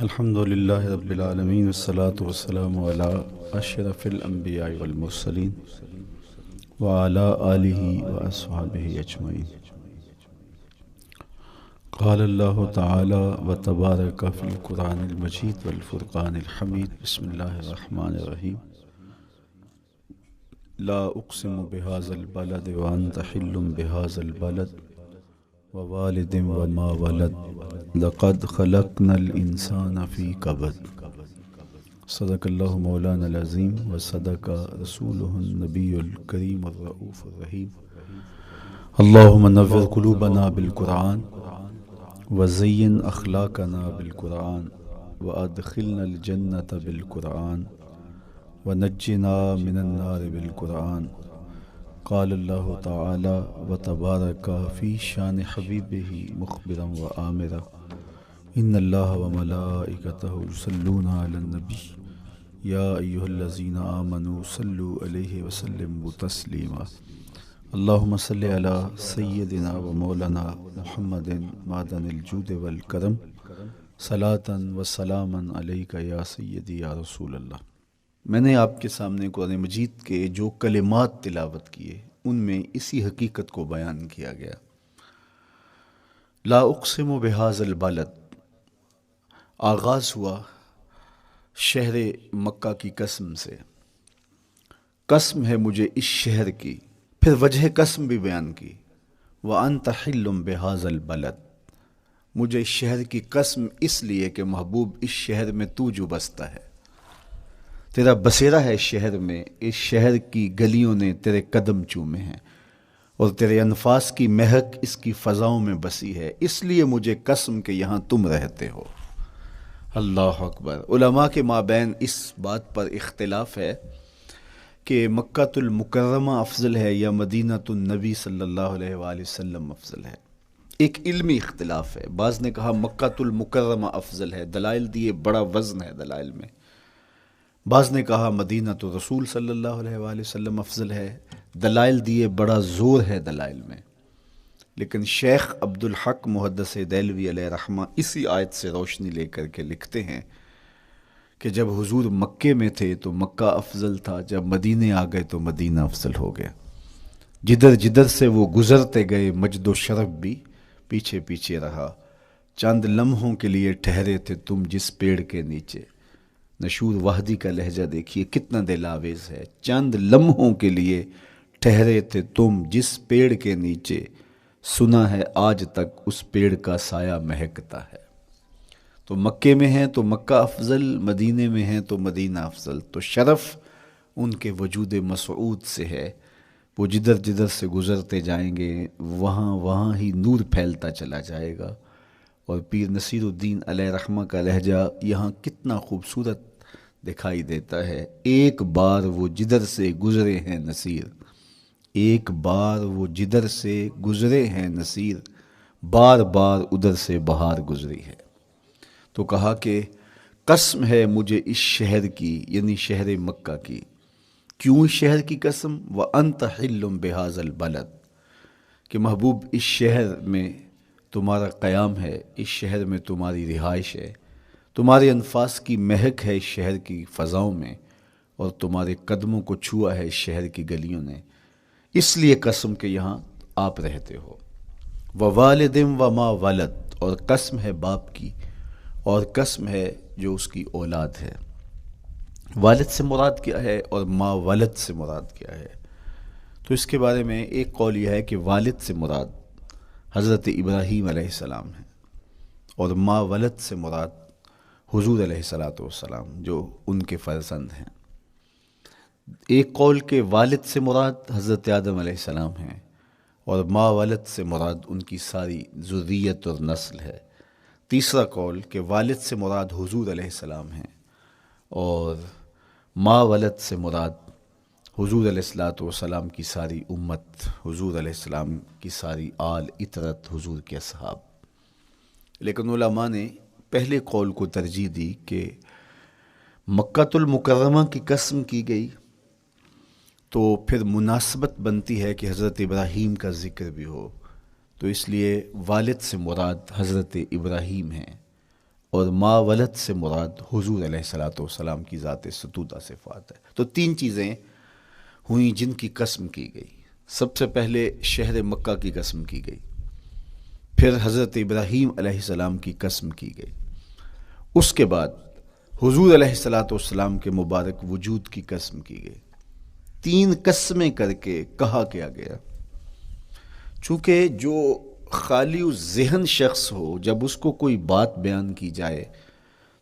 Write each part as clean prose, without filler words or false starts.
الحمد لله رب العالمين والصلاة والسلام على أشرف الأنبياء والمرسلين وعلى آله وأصحابه أجمعين. قال الله تعالى وتبارك في القرآن المجيد والفرقان الحميد. بسم الله الرحمن الرحيم. لا أقسم بهذا البلد وأنت حل بهذا البلد ووالد وما ولد لقد خلقنا الإنسان في كبد. صدق الله مولانا العظيم وصدق رسوله النبي الكريم الرؤوف الرحيم. اللهم نور قلوبنا بالقرآن وزين أخلاقنا بالقرآن وأدخلنا الجنة بالقرآن ونجنا من النار بالقرآن. قال الله تعالى وتبارك في شان حبيبه مخبرا وآمرا إن الله وملائكته يصلون على النبي يا أيها الذين آمنوا صلوا عليه وسلموا تسليما. اللهم صل على سيدنا ومولانا محمد معدن الجود والكرم صلاة وسلاما عليك يا سيدي يا رسول اللہ. میں نے آپ کے سامنے قرآن مجید کے جو کلمات تلاوت کیے ان میں اسی حقیقت کو بیان کیا گیا. لا اقسم بهذا البلد، آغاز ہوا شہر مکہ کی قسم سے. قسم ہے مجھے اس شہر کی، پھر وجہ قسم بھی بیان کی. وَأَنْتَ حِلٌّ بِهَذَا الْبَلَدِ، مجھے اس شہر کی قسم اس لیے کہ محبوب اس شہر میں تو جو بستا ہے، تیرا بسیرا ہے اس شہر میں، اس شہر کی گلیوں نے تیرے قدم چومے ہیں اور تیرے انفاس کی مہک اس کی فضاؤں میں بسی ہے، اس لیے مجھے قسم کہ یہاں تم رہتے ہو. اللہ اکبر. علماء کے مابین اس بات پر اختلاف ہے کہ مکہ المکرمہ افضل ہے یا مدینہ النبی صلی اللہ علیہ وآلہ وسلم افضل ہے. ایک علمی اختلاف ہے. بعض نے کہا مکہ المکرمہ افضل ہے، دلائل دیے، بڑا وزن ہے دلائل میں. بعض نے کہا مدینہ تو رسول صلی اللہ علیہ وآلہ وسلم افضل ہے، دلائل دیے، بڑا زور ہے دلائل میں. لیکن شیخ عبدالحق محدث دہلوی علیہ رحمہ اسی آیت سے روشنی لے کر کے لکھتے ہیں کہ جب حضور مکے میں تھے تو مکہ افضل تھا، جب مدینے آ گئے تو مدینہ افضل ہو گیا. جدھر جدھر سے وہ گزرتے گئے مجد و شرف بھی پیچھے پیچھے رہا. چند لمحوں کے لیے ٹھہرے تھے تم جس پیڑ کے نیچے. نشور وحدی کا لہجہ دیکھیے کتنا دل آویز ہے. چند لمحوں کے لیے ٹھہرے تھے تم جس پیڑ کے نیچے، سنا ہے آج تک اس پیڑ کا سایہ مہکتا ہے. تو مکے میں ہیں تو مکہ افضل، مدینے میں ہیں تو مدینہ افضل. تو شرف ان کے وجود مسعود سے ہے. وہ جدھر جدھر سے گزرتے جائیں گے وہاں وہاں ہی نور پھیلتا چلا جائے گا. اور پیر نصیر الدین علیہ رحمہ کا لہجہ یہاں کتنا خوبصورت دکھائی دیتا ہے. ایک بار وہ جدھر سے گزرے ہیں نصیر، ایک بار وہ جدھر سے گزرے ہیں نصیر، بار بار ادھر سے بہار گزری ہے. تو کہا کہ قسم ہے مجھے اس شہر کی، یعنی شہر مکہ کی. کیوں اس شہر کی قسم؟ وَأَنْتَ حِلٌّ بِهَذَا الْبَلَدِ، کہ محبوب اس شہر میں تمہارا قیام ہے، اس شہر میں تمہاری رہائش ہے، تمہارے انفاس کی مہک ہے اس شہر کی فضاؤں میں، اور تمہارے قدموں کو چھوا ہے اس شہر کی گلیوں نے، اس لیے قسم کہ یہاں آپ رہتے ہو. وَوَالِدٍ وَمَا وَلَدٍ، اور قسم ہے باپ کی، اور قسم ہے جو اس کی اولاد ہے. والد سے مراد کیا ہے اور ما ولد سے مراد کیا ہے؟ تو اس کے بارے میں ایک قول یہ ہے کہ والد سے مراد حضرت ابراہیم علیہ السلام ہے، اور ما ولد سے مراد حضور علیہ السلام جو ان کے فرزند ہیں. ایک قول کے والد سے مراد حضرت آدم علیہ السلام ہیں، اور ما ولد سے مراد ان کی ساری ذریت اور نسل ہے. تیسرا قول کہ والد سے مراد حضور علیہ السلام ہیں، اور ما ولد سے مراد حضور علیہ السلام کی ساری امت، حضور علیہ السلام کی ساری آل اطرت، حضور کے اصحاب. لیکن علماء نے پہلے قول کو ترجیح دی کہ مکہ المکرمہ کی قسم کی گئی تو پھر مناسبت بنتی ہے کہ حضرت ابراہیم کا ذکر بھی ہو. تو اس لیے والد سے مراد حضرت ابراہیم ہیں، اور ما ولد سے مراد حضور علیہ الصلوۃ والسلام کی ذات ستودہ صفات ہے۔ تو تین چیزیں ہوئیں جن کی قسم کی گئی۔ سب سے پہلے شہر مکہ کی قسم کی گئی، پھر حضرت ابراہیم علیہ السلام کی قسم کی گئی، اس کے بعد حضور علیہ الصلوۃ والسلام کے مبارک وجود کی قسم کی گئی۔ تین قسمیں کر کے کہا کیا گیا، چونکہ جو خالی ذہن شخص ہو، جب اس کو کوئی بات بیان کی جائے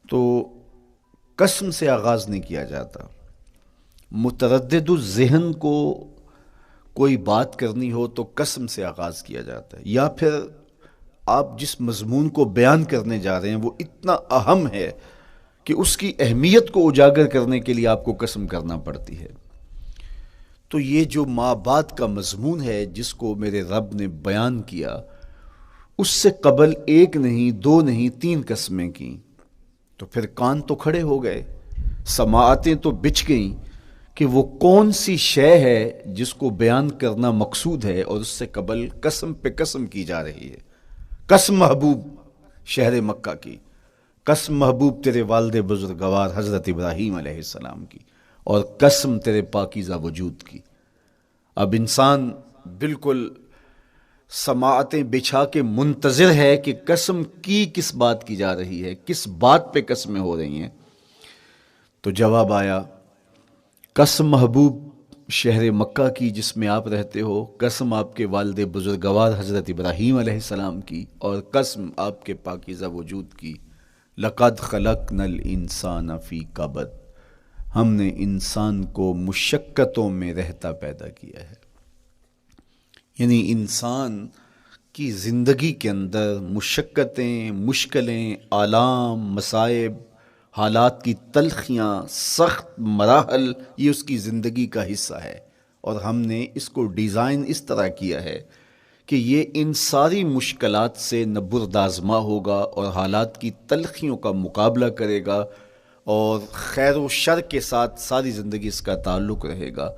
تو قسم سے آغاز نہیں کیا جاتا۔ متردد الذہن کو کوئی بات کرنی ہو تو قسم سے آغاز کیا جاتا ہے، یا پھر آپ جس مضمون کو بیان کرنے جا رہے ہیں وہ اتنا اہم ہے کہ اس کی اہمیت کو اجاگر کرنے کے لیے آپ کو قسم کرنا پڑتی ہے۔ تو یہ جو ما بعد کا مضمون ہے جس کو میرے رب نے بیان کیا، اس سے قبل ایک نہیں، دو نہیں، تین قسمیں کیں، تو پھر کان تو کھڑے ہو گئے، سماعتیں تو بچھ گئیں کہ وہ کون سی شے ہے جس کو بیان کرنا مقصود ہے، اور اس سے قبل قسم پہ قسم کی جا رہی ہے۔ قسم محبوب شہر مکہ کی، قسم محبوب تیرے والد بزرگوار حضرت ابراہیم علیہ السلام کی، اور قسم تیرے پاکیزہ وجود کی۔ اب انسان بالکل سماعتیں بچھا کے منتظر ہے کہ قسم کی کس بات کی جا رہی ہے، کس بات پہ قسمیں ہو رہی ہیں۔ تو جواب آیا، قسم محبوب شہر مکہ کی جس میں آپ رہتے ہو، قسم آپ کے والد بزرگوار حضرت ابراہیم علیہ السلام کی، اور قسم آپ کے پاکیزہ وجود کی۔ لقد خلقنا الانسان فی کبد، ہم نے انسان کو مشقتوں میں رہتا پیدا کیا ہے۔ یعنی انسان کی زندگی کے اندر مشقتیں، مشکلیں، آلام، مصائب، حالات کی تلخیاں، سخت مراحل، یہ اس کی زندگی کا حصہ ہے، اور ہم نے اس کو ڈیزائن اس طرح کیا ہے کہ یہ ان ساری مشکلات سے نہ بردآزما ہوگا اور حالات کی تلخیوں کا مقابلہ کرے گا، اور خیر و شر کے ساتھ ساری زندگی اس کا تعلق رہے گا۔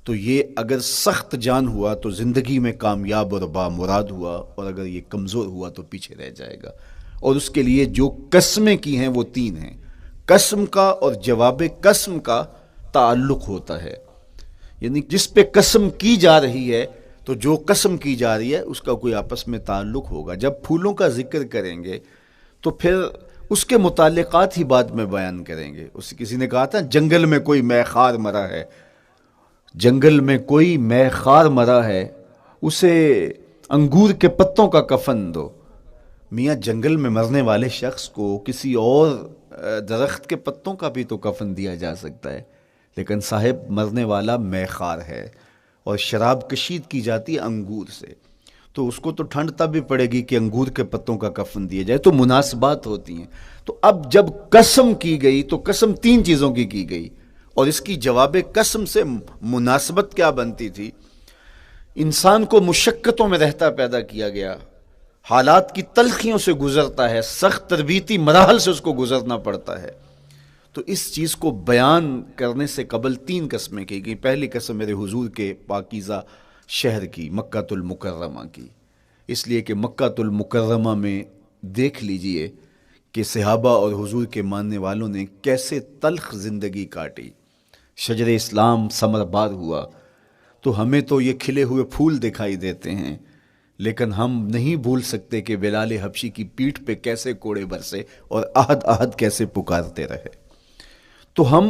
تو یہ اگر سخت جان ہوا تو زندگی میں کامیاب اور بامراد ہوا، اور اگر یہ کمزور ہوا تو پیچھے رہ جائے گا۔ اور اس کے لیے جو قسمیں کی ہیں وہ تین ہیں۔ قسم کا اور جواب قسم کا تعلق ہوتا ہے، یعنی جس پہ قسم کی جا رہی ہے تو جو قسم کی جا رہی ہے اس کا کوئی آپس میں تعلق ہوگا۔ جب پھولوں کا ذکر کریں گے تو پھر اس کے متعلقات ہی بعد میں بیان کریں گے۔ کسی نے کہا تھا جنگل میں کوئی مے خار مرا ہے، جنگل میں کوئی مے خار مرا ہے، اسے انگور کے پتوں کا کفن دو۔ میاں جنگل میں مرنے والے شخص کو کسی اور درخت کے پتوں کا بھی تو کفن دیا جا سکتا ہے، لیکن صاحب مرنے والا مے خار ہے، اور شراب کشید کی جاتی ہے انگور سے، تو اس کو تو ٹھنڈ تب بھی پڑے گی کہ انگور کے پتوں کا کفن دیا جائے۔ تو مناسبات ہوتی ہیں۔ تو اب جب قسم کی گئی تو قسم تین چیزوں کی گئی، اور اس کی جواب قسم سے مناسبت کیا بنتی تھی؟ انسان کو مشقتوں میں رہتا پیدا کیا گیا، حالات کی تلخیوں سے گزرتا ہے، سخت تربیتی مراحل سے اس کو گزرنا پڑتا ہے۔ تو اس چیز کو بیان کرنے سے قبل تین قسمیں کی گئی۔ پہلی قسم میرے حضور کے پاکیزہ شہر کی، مکہ المکرمہ کی، اس لیے کہ مکہ المکرمہ میں دیکھ لیجئے کہ صحابہ اور حضور کے ماننے والوں نے کیسے تلخ زندگی کاٹی۔ شجر اسلام ثمر بار ہوا تو ہمیں تو یہ کھلے ہوئے پھول دکھائی دیتے ہیں، لیکن ہم نہیں بھول سکتے کہ بلال حبشی کی پیٹھ پہ کیسے کوڑے برسے اور احد احد کیسے پکارتے رہے۔ تو ہم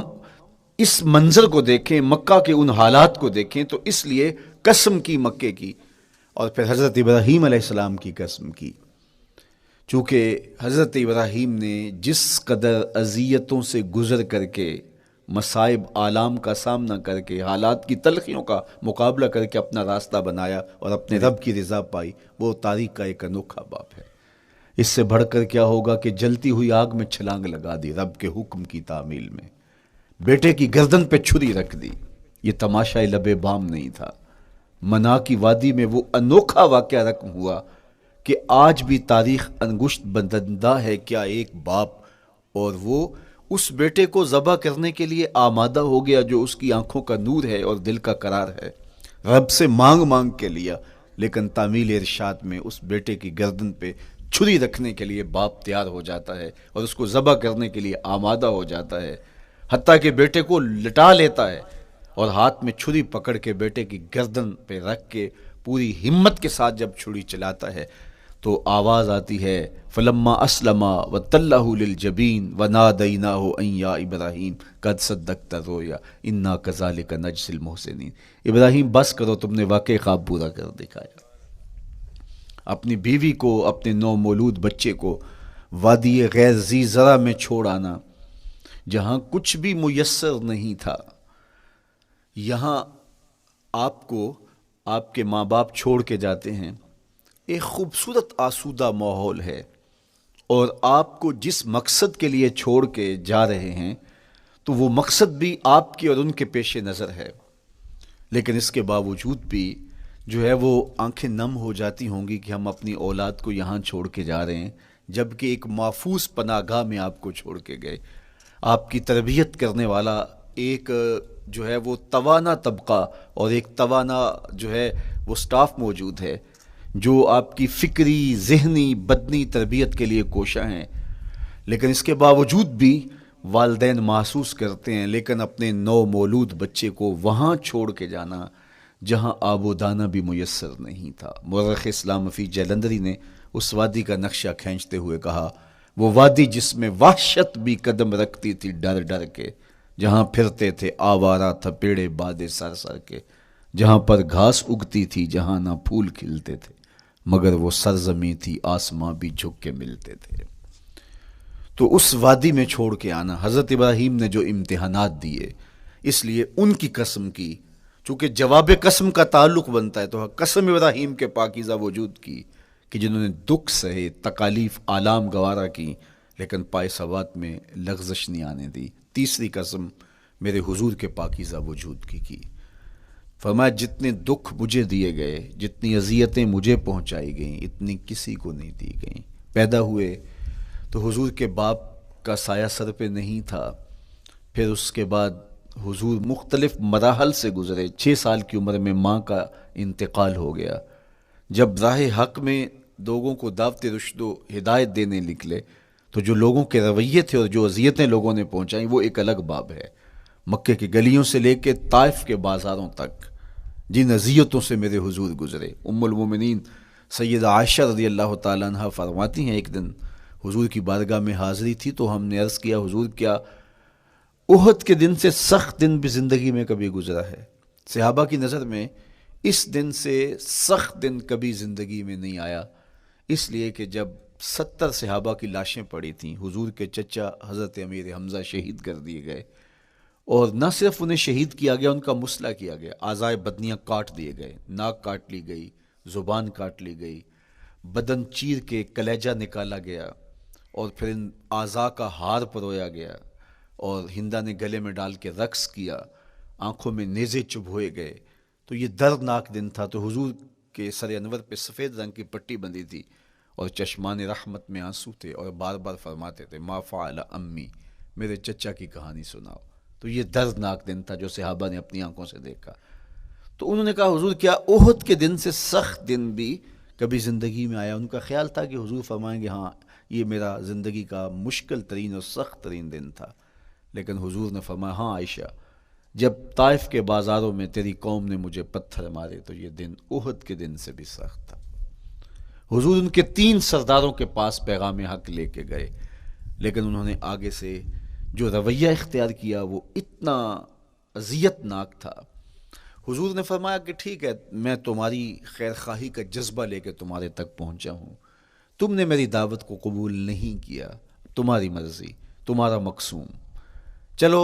اس منظر کو دیکھیں، مکہ کے ان حالات کو دیکھیں، تو اس لیے قسم کی مکے کی، اور پھر حضرت ابراہیم علیہ السلام کی قسم کی، چونکہ حضرت ابراہیم نے جس قدر اذیتوں سے گزر کر کے، مصائب آلام کا سامنا کر کے، حالات کی تلخیوں کا مقابلہ کر کے اپنا راستہ بنایا اور اپنے رب کی رضا پائی، وہ تاریخ کا ایک انوکھا باب ہے۔ اس سے بڑھ کر کیا ہوگا کہ جلتی ہوئی آگ میں چھلانگ لگا دی رب کے حکم کی تعمیل میں، بیٹے کی گردن پہ چھری رکھ دی۔ یہ تماشا لب بام نہیں تھا، منا کی وادی میں وہ انوکھا واقعہ رقم ہوا کہ آج بھی تاریخ انگشت بدندہ ہے کیا ایک باپ، اور وہ اس بیٹے کو ذبح کرنے کے لیے آمادہ ہو گیا جو اس کی آنکھوں کا نور ہے اور دل کا قرار ہے، رب سے مانگ کے لیا، لیکن تعمیل ارشاد میں اس بیٹے کی گردن پہ چھری رکھنے کے لیے باپ تیار ہو جاتا ہے اور اس کو ذبح کرنے کے لیے آمادہ ہو جاتا ہے، حتیٰ کہ بیٹے کو لٹا لیتا ہے اور ہاتھ میں چھری پکڑ کے بیٹے کی گردن پہ رکھ کے پوری ہمت کے ساتھ جب چھری چلاتا ہے تو آواز آتی ہے فلما اسلما وتلہ للجبین ونادیناہ ان یا ابراہیم قد صدقت الرؤیا انا کذالک نجزی المحسنین۔ ابراہیم بس کرو، تم نے واقعی خواب پورا کر دکھایا۔ اپنی بیوی کو، اپنے نو مولود بچے کو وادی غیر ذی زرع میں چھوڑ آنا، جہاں کچھ بھی میسر نہیں تھا، یہاں آپ کو آپ کے ماں باپ چھوڑ کے جاتے ہیں، ایک خوبصورت آسودہ ماحول ہے، اور آپ کو جس مقصد کے لیے چھوڑ کے جا رہے ہیں تو وہ مقصد بھی آپ کی اور ان کے پیش نظر ہے، لیکن اس کے باوجود بھی جو ہے وہ آنکھیں نم ہو جاتی ہوں گی کہ ہم اپنی اولاد کو یہاں چھوڑ کے جا رہے ہیں، جبکہ ایک محفوظ پناہ گاہ میں آپ کو چھوڑ کے گئے۔ آپ کی تربیت کرنے والا ایک جو ہے وہ توانا طبقہ اور ایک توانا جو ہے وہ سٹاف موجود ہے جو آپ کی فکری، ذہنی، بدنی تربیت کے لیے کوشاں ہیں، لیکن اس کے باوجود بھی والدین محسوس کرتے ہیں لیکن اپنے نو مولود بچے کو وہاں چھوڑ کے جانا جہاں آب و دانہ بھی میسر نہیں تھا۔ مورخ اسلام فی جلندری نے اس وادی کا نقشہ کھینچتے ہوئے کہا، وہ وادی جس میں وحشت بھی قدم رکھتی تھی ڈر ڈر کے، جہاں پھرتے تھے آوارہ تھپیڑے بادے سر سر کے، جہاں پر گھاس اگتی تھی، جہاں نہ پھول کھلتے تھے، مگر وہ سرزمیں تھی آسماں بھی جھک کے ملتے تھے۔ تو اس وادی میں چھوڑ کے آنا، حضرت ابراہیم نے جو امتحانات دیے، اس لیے ان کی قسم کی، چونکہ جواب قسم کا تعلق بنتا ہے، تو قسم ابراہیم کے پاکیزہ وجود کی کہ جنہوں نے دکھ سہے، تکالیف آلام گوارا کی، لیکن پائے ثبات میں لغزش نہیں آنے دی۔ تیسری قسم میرے حضور کے پاکیزہ وجود کی فرمایا جتنے دکھ مجھے دیے گئے، جتنی اذیتیں مجھے پہنچائی گئیں، اتنی کسی کو نہیں دی گئیں۔ پیدا ہوئے تو حضور کے باپ کا سایہ سر پہ نہیں تھا، پھر اس کے بعد حضور مختلف مراحل سے گزرے، 6 سال کی عمر میں ماں کا انتقال ہو گیا۔ جب راہ حق میں لوگوں کو دعوت رشد و ہدایت دینے نکلے تو جو لوگوں کے رویے تھے اور جو اذیتیں لوگوں نے پہنچائیں وہ ایک الگ باب ہے۔ مکے کی گلیوں سے لے کے طائف کے بازاروں تک جن اذیتوں سے میرے حضور گزرے، ام المومنین سیدہ عائشہ رضی اللہ تعالیٰ عنہ فرماتی ہیں ایک دن حضور کی بارگاہ میں حاضری تھی تو ہم نے عرض کیا حضور کیا احد کے دن سے سخت دن بھی زندگی میں کبھی گزرا ہے؟ صحابہ کی نظر میں اس دن سے سخت دن کبھی زندگی میں نہیں آیا، اس لیے کہ جب 70 صحابہ کی لاشیں پڑی تھیں، حضور کے چچا حضرت امیر حمزہ شہید کر دیے گئے، اور نہ صرف انہیں شہید کیا گیا، ان کا مسئلہ کیا گیا، اعضائے بدنیاں کاٹ دیے گئے، ناک کاٹ لی گئی، زبان کاٹ لی گئی، بدن چیر کے کلیجہ نکالا گیا، اور پھر ان اعضاء کا ہار پرویا گیا، اور ہندا نے گلے میں ڈال کے رقص کیا، آنکھوں میں نیزے چبھوئے گئے۔ تو یہ دردناک دن تھا، تو حضور کے سر انور پہ سفید رنگ کی پٹی بندھی تھی اور چشمان رحمت میں آنسو تھے، اور بار بار فرماتے تھے ما فعل امی، میرے چچا کی کہانی سناؤ۔ تو یہ دردناک دن تھا جو صحابہ نے اپنی آنکھوں سے دیکھا۔ تو انہوں نے کہا حضور کیا احد کے دن سے سخت دن بھی کبھی زندگی میں آیا؟ ان کا خیال تھا کہ حضور فرمائیں گے ہاں یہ میرا زندگی کا مشکل ترین اور سخت ترین دن تھا، لیکن حضور نے فرمایا ہاں عائشہ، جب طائف کے بازاروں میں تیری قوم نے مجھے پتھر مارے تو یہ دن احد کے دن سے بھی سخت تھا۔ حضور ان کے 3 سرداروں کے پاس پیغام حق لے کے گئے، لیکن انہوں نے آگے سے جو رویہ اختیار کیا وہ اتنا اذیت ناک تھا۔ حضور نے فرمایا کہ ٹھیک ہے، میں تمہاری خیر خواہی کا جذبہ لے کے تمہارے تک پہنچا ہوں، تم نے میری دعوت کو قبول نہیں کیا، تمہاری مرضی، تمہارا مقسوم، چلو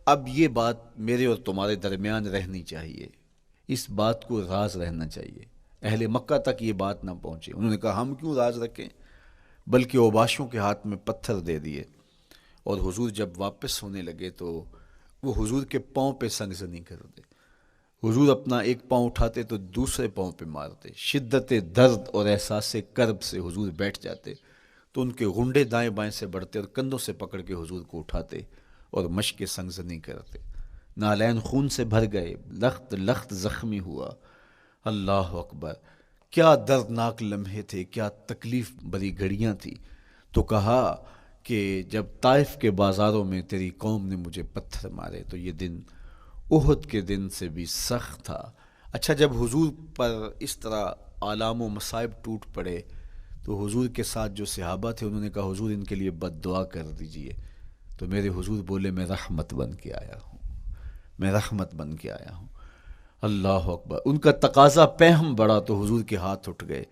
اب یہ بات میرے اور تمہارے درمیان رہنی چاہیے، اس بات کو راز رہنا چاہیے، اہل مکہ تک یہ بات نہ پہنچے۔ انہوں نے کہا ہم کیوں راز رکھیں، بلکہ اوباشوں کے ہاتھ میں پتھر دے دیے، اور حضور جب واپس ہونے لگے تو وہ حضور کے پاؤں پہ سنگزنی کر دے۔ حضور اپنا ایک پاؤں اٹھاتے تو دوسرے پاؤں پہ مارتے، شدت درد اور احساس کرب سے حضور بیٹھ جاتے تو ان کے غنڈے دائیں بائیں سے بڑھتے اور کندھوں سے پکڑ کے حضور کو اٹھاتے اور مشق سنگزنی کرتے۔ نالین خون سے بھر گئے، لخت لخت زخمی ہوا۔ اللہ اکبر! کیا دردناک لمحے تھے، کیا تکلیف بھری گھڑیاں تھیں. تو کہا کہ جب طائف کے بازاروں میں تیری قوم نے مجھے پتھر مارے تو یہ دن احد کے دن سے بھی سخت تھا. اچھا، جب حضور پر اس طرح آلام و مصائب ٹوٹ پڑے تو حضور کے ساتھ جو صحابہ تھے انہوں نے کہا حضور ان کے لیے بد دعا کر دیجئے. تو میرے حضور بولے میں رحمت بن کے آیا ہوں، میں رحمت بن کے آیا ہوں. اللہ اکبر. ان کا تقاضا پہم بڑا تو حضور کے ہاتھ اٹھ گئے،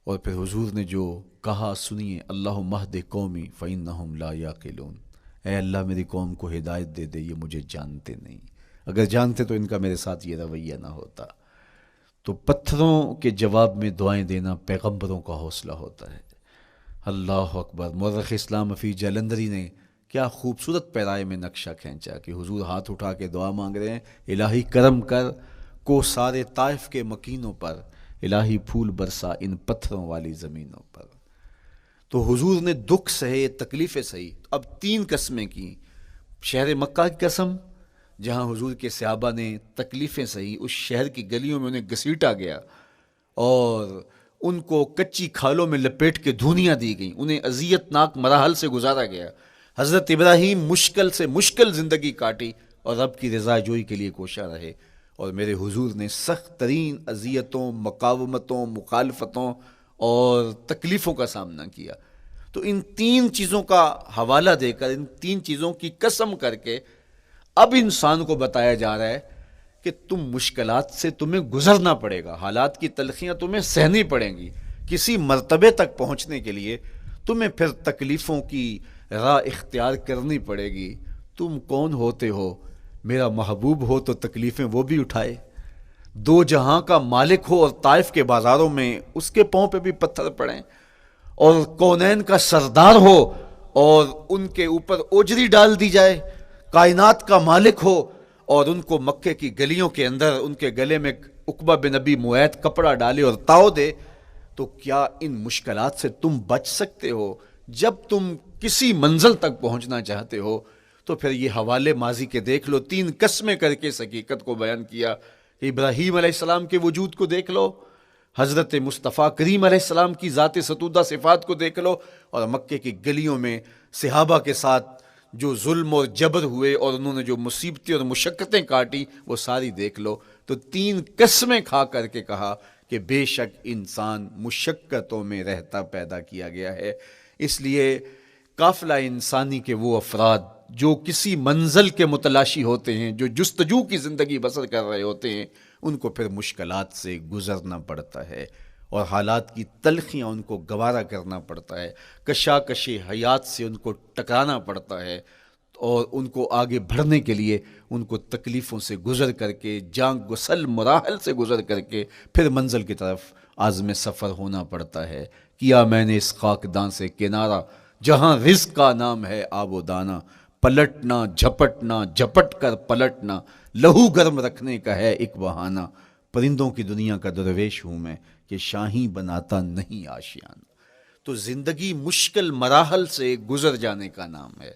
اور پھر حضور نے جو کہا سنیے، اللہم اہد قومی فإنہم لا یعقلون. اے اللہ میری قوم کو ہدایت دے دے، یہ مجھے جانتے نہیں، اگر جانتے تو ان کا میرے ساتھ یہ رویہ نہ ہوتا. تو پتھروں کے جواب میں دعائیں دینا پیغمبروں کا حوصلہ ہوتا ہے. اللہ اکبر. مورخ اسلام حفیظ جلندری نے کیا خوبصورت پیرائے میں نقشہ کھینچا کہ حضور ہاتھ اٹھا کے دعا مانگ رہے ہیں، الہی کرم کر کو سارے طائف کے مکینوں پر، الہی پھول برسا ان پتھروں والی زمینوں پر. تو حضور نے دکھ سہے، تکلیفیں سہی. اب 3 قسمیں کی. شہر مکہ کی قسم جہاں حضور کے صحابہ نے تکلیفیں سہی، اس شہر کی گلیوں میں انہیں گھسیٹا گیا اور ان کو کچی کھالوں میں لپیٹ کے دھونیاں دی گئیں، انہیں اذیت ناک مراحل سے گزارا گیا. حضرت ابراہیم مشکل سے مشکل زندگی کاٹی اور رب کی رضا جوئی کے لیے کوشاں رہے، اور میرے حضور نے سخت ترین اذیتوں، مقاومتوں، مخالفتوں اور تکلیفوں کا سامنا کیا. تو ان 3 چیزوں کا حوالہ دے کر، ان 3 چیزوں کی قسم کر کے اب انسان کو بتایا جا رہا ہے کہ تم مشکلات سے تمہیں گزرنا پڑے گا، حالات کی تلخیاں تمہیں سہنی پڑیں گی. کسی مرتبے تک پہنچنے کے لیے تمہیں پھر تکلیفوں کی راہ اختیار کرنی پڑے گی. تم کون ہوتے ہو؟ میرا محبوب ہو تو تکلیفیں وہ بھی اٹھائے، 2 جہاں کا مالک ہو اور طائف کے بازاروں میں اس کے پاؤں پہ بھی پتھر پڑیں، اور کونین کا سردار ہو اور ان کے اوپر اوجری ڈال دی جائے، کائنات کا مالک ہو اور ان کو مکے کی گلیوں کے اندر ان کے گلے میں عقبہ بن ابی معیط کپڑا ڈالے اور تاؤ دے. تو کیا ان مشکلات سے تم بچ سکتے ہو؟ جب تم کسی منزل تک پہنچنا چاہتے ہو تو پھر یہ حوالے ماضی کے دیکھ لو. 3 قسمیں کر کے اس حقیقت کو بیان کیا کہ ابراہیم علیہ السلام کے وجود کو دیکھ لو، حضرت مصطفیٰ کریم علیہ السلام کی ذات ستودہ صفات کو دیکھ لو، اور مکے کی گلیوں میں صحابہ کے ساتھ جو ظلم اور جبر ہوئے اور انہوں نے جو مصیبتیں اور مشقتیں کاٹی وہ ساری دیکھ لو. تو 3 قسمیں کھا کر کے کہا کہ بے شک انسان مشقتوں میں رہتا پیدا کیا گیا ہے. اس لیے قافلہ انسانی کے وہ افراد جو کسی منزل کے متلاشی ہوتے ہیں، جو جستجو کی زندگی بسر کر رہے ہوتے ہیں، ان کو پھر مشکلات سے گزرنا پڑتا ہے اور حالات کی تلخیاں ان کو گوارا کرنا پڑتا ہے، کشاکش حیات سے ان کو ٹکرانا پڑتا ہے، اور ان کو آگے بڑھنے کے لیے ان کو تکلیفوں سے گزر کر کے، جان گسل مراحل سے گزر کر کے پھر منزل کی طرف عازم سفر ہونا پڑتا ہے. کیا میں نے اس خاکدان سے کنارہ جہاں رزق کا نام ہے آب و دانہ، پلٹنا جھپٹنا جھپٹ کر پلٹنا لہو گرم رکھنے کا ہے ایک بہانہ. پرندوں کی دنیا کا درویش ہوں میں کہ شاہین بناتا نہیں آشیانہ. تو زندگی مشکل مراحل سے گزر جانے کا نام ہے.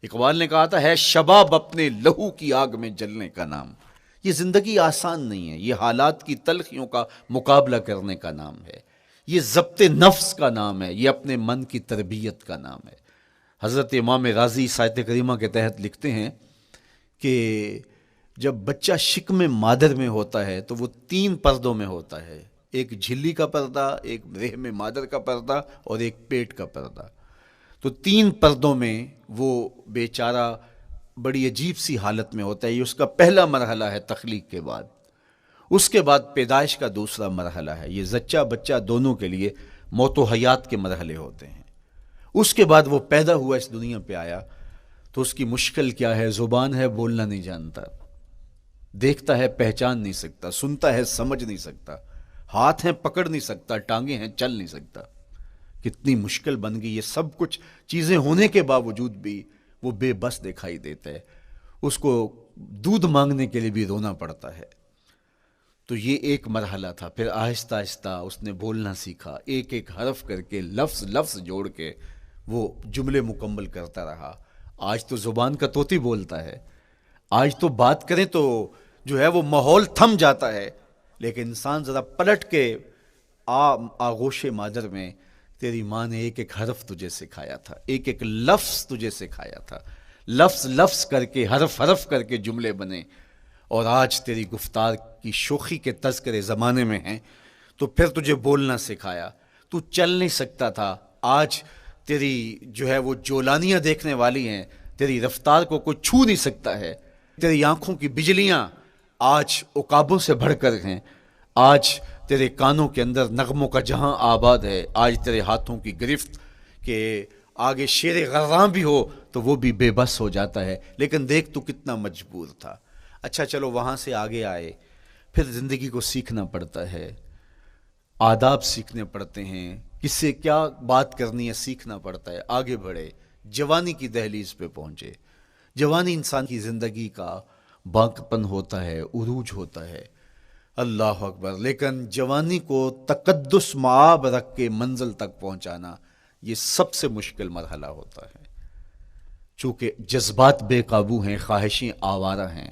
اقبال نے کہا تھا ہے شباب اپنے لہو کی آگ میں جلنے کا نام. یہ زندگی آسان نہیں ہے، یہ حالات کی تلخیوں کا مقابلہ کرنے کا نام ہے، یہ ضبط نفس کا نام ہے، یہ اپنے من کی تربیت کا نام ہے. حضرت امام راضی سایت کریمہ کے تحت لکھتے ہیں کہ جب بچہ شکم مادر میں ہوتا ہے تو وہ 3 پردوں میں ہوتا ہے، ایک جھلی کا پردہ، ایک رحم مادر کا پردہ اور ایک پیٹ کا پردہ. تو 3 پردوں میں وہ بیچارہ بڑی عجیب سی حالت میں ہوتا ہے. یہ اس کا پہلا مرحلہ ہے تخلیق کے بعد. اس کے بعد پیدائش کا دوسرا مرحلہ ہے. یہ زچہ بچہ دونوں کے لیے موت و حیات کے مرحلے ہوتے ہیں. اس کے بعد وہ پیدا ہوا، اس دنیا پہ آیا تو اس کی مشکل کیا ہے؟ زبان ہے، بولنا نہیں جانتا، دیکھتا ہے پہچان نہیں سکتا، سنتا ہے سمجھ نہیں سکتا، ہاتھ ہیں پکڑ نہیں سکتا، ٹانگیں ہیں چل نہیں سکتا. کتنی مشکل بن گئی. یہ سب کچھ چیزیں ہونے کے باوجود بھی وہ بے بس دکھائی دیتا ہے. اس کو دودھ مانگنے کے لیے بھی رونا پڑتا ہے. تو یہ ایک مرحلہ تھا. پھر آہستہ آہستہ اس نے بولنا سیکھا، ایک ایک حرف کر کے لفظ لفظ جوڑ کے وہ جملے مکمل کرتا رہا. آج تو زبان کا طوطی بولتا ہے، آج تو بات کریں تو جو ہے وہ ماحول تھم جاتا ہے. لیکن انسان ذرا پلٹ کے آغوش مادر میں تیری ماں نے ایک ایک حرف تجھے سکھایا تھا، ایک ایک لفظ تجھے سکھایا تھا، لفظ لفظ کر کے، حرف حرف کر کے جملے بنے، اور آج تیری گفتار کی شوخی کے تذکرے زمانے میں ہیں، تو پھر تجھے بولنا سکھایا، تو چل نہیں سکتا تھا، آج تیری جو ہے وہ جولانیاں دیکھنے والی ہیں، تیری رفتار کو کوئی چھو نہیں سکتا ہے، تیری آنکھوں کی بجلیاں آج عقابوں سے بڑھ کر ہیں، آج تیرے کانوں کے اندر نغموں کا جہاں آباد ہے، آج تیرے ہاتھوں کی گرفت کہ آگے شیر غراں بھی ہو تو وہ بھی بے بس ہو جاتا ہے، لیکن دیکھ تو کتنا مجبور تھا۔ اچھا چلو وہاں سے آگے آئے، پھر زندگی کو سیکھنا پڑتا ہے، آداب سیکھنے پڑتے ہیں، کس سے کیا بات کرنی ہے سیکھنا پڑتا ہے، آگے بڑھے، جوانی کی دہلیز پہ پہنچے۔ جوانی انسان کی زندگی کا باقپن ہوتا ہے، عروج ہوتا ہے، اللہ اکبر، لیکن جوانی کو تقدس معاب رکھ کے منزل تک پہنچانا یہ سب سے مشکل مرحلہ ہوتا ہے، چونکہ جذبات بے قابو ہیں، خواہشیں آوارہ ہیں،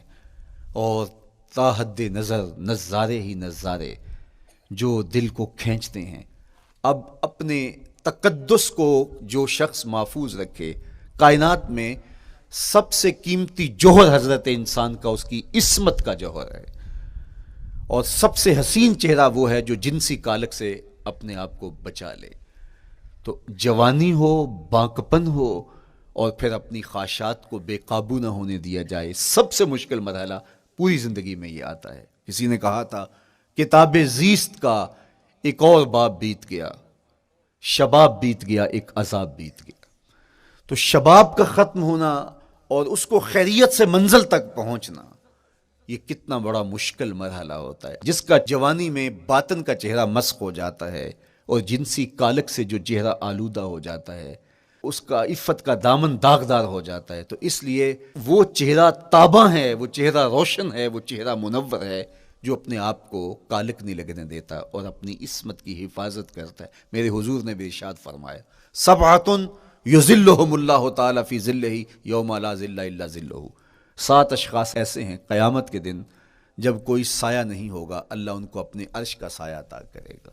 اور تا حد نظر نظارے ہی نظارے جو دل کو کھینچتے ہیں۔ اب اپنے تقدس کو جو شخص محفوظ رکھے، کائنات میں سب سے قیمتی جوہر حضرت انسان کا اس کی عصمت کا جوہر ہے، اور سب سے حسین چہرہ وہ ہے جو جنسی کالک سے اپنے آپ کو بچا لے۔ تو جوانی ہو، باقپن ہو، اور پھر اپنی خواہشات کو بے قابو نہ ہونے دیا جائے، سب سے مشکل مرحلہ پوری زندگی میں یہ آتا ہے۔ کسی نے کہا تھا کتاب زیست کا ایک اور باب بیت گیا، شباب بیت گیا، ایک عذاب بیت گیا۔ تو شباب کا ختم ہونا اور اس کو خیریت سے منزل تک پہنچنا، یہ کتنا بڑا مشکل مرحلہ ہوتا ہے۔ جس کا جوانی میں باطن کا چہرہ مسخ ہو جاتا ہے اور جنسی کالک سے جو چہرہ آلودہ ہو جاتا ہے، اس کا عفت کا دامن داغدار ہو جاتا ہے، تو اس لیے وہ چہرہ تاباں ہے، وہ چہرہ روشن ہے، وہ چہرہ منور ہے جو اپنے آپ کو کالک نہیں لگنے دیتا اور اپنی عصمت کی حفاظت کرتا ہے۔ میرے حضور نے بھی ارشاد فرمایا، سبعۃ یظلھم اللہ تعالی فی ظلہ یوم لا ظل الا ظلہ، 7 اشخاص ایسے ہیں قیامت کے دن جب کوئی سایہ نہیں ہوگا، اللہ ان کو اپنے عرش کا سایہ عطا کرے گا۔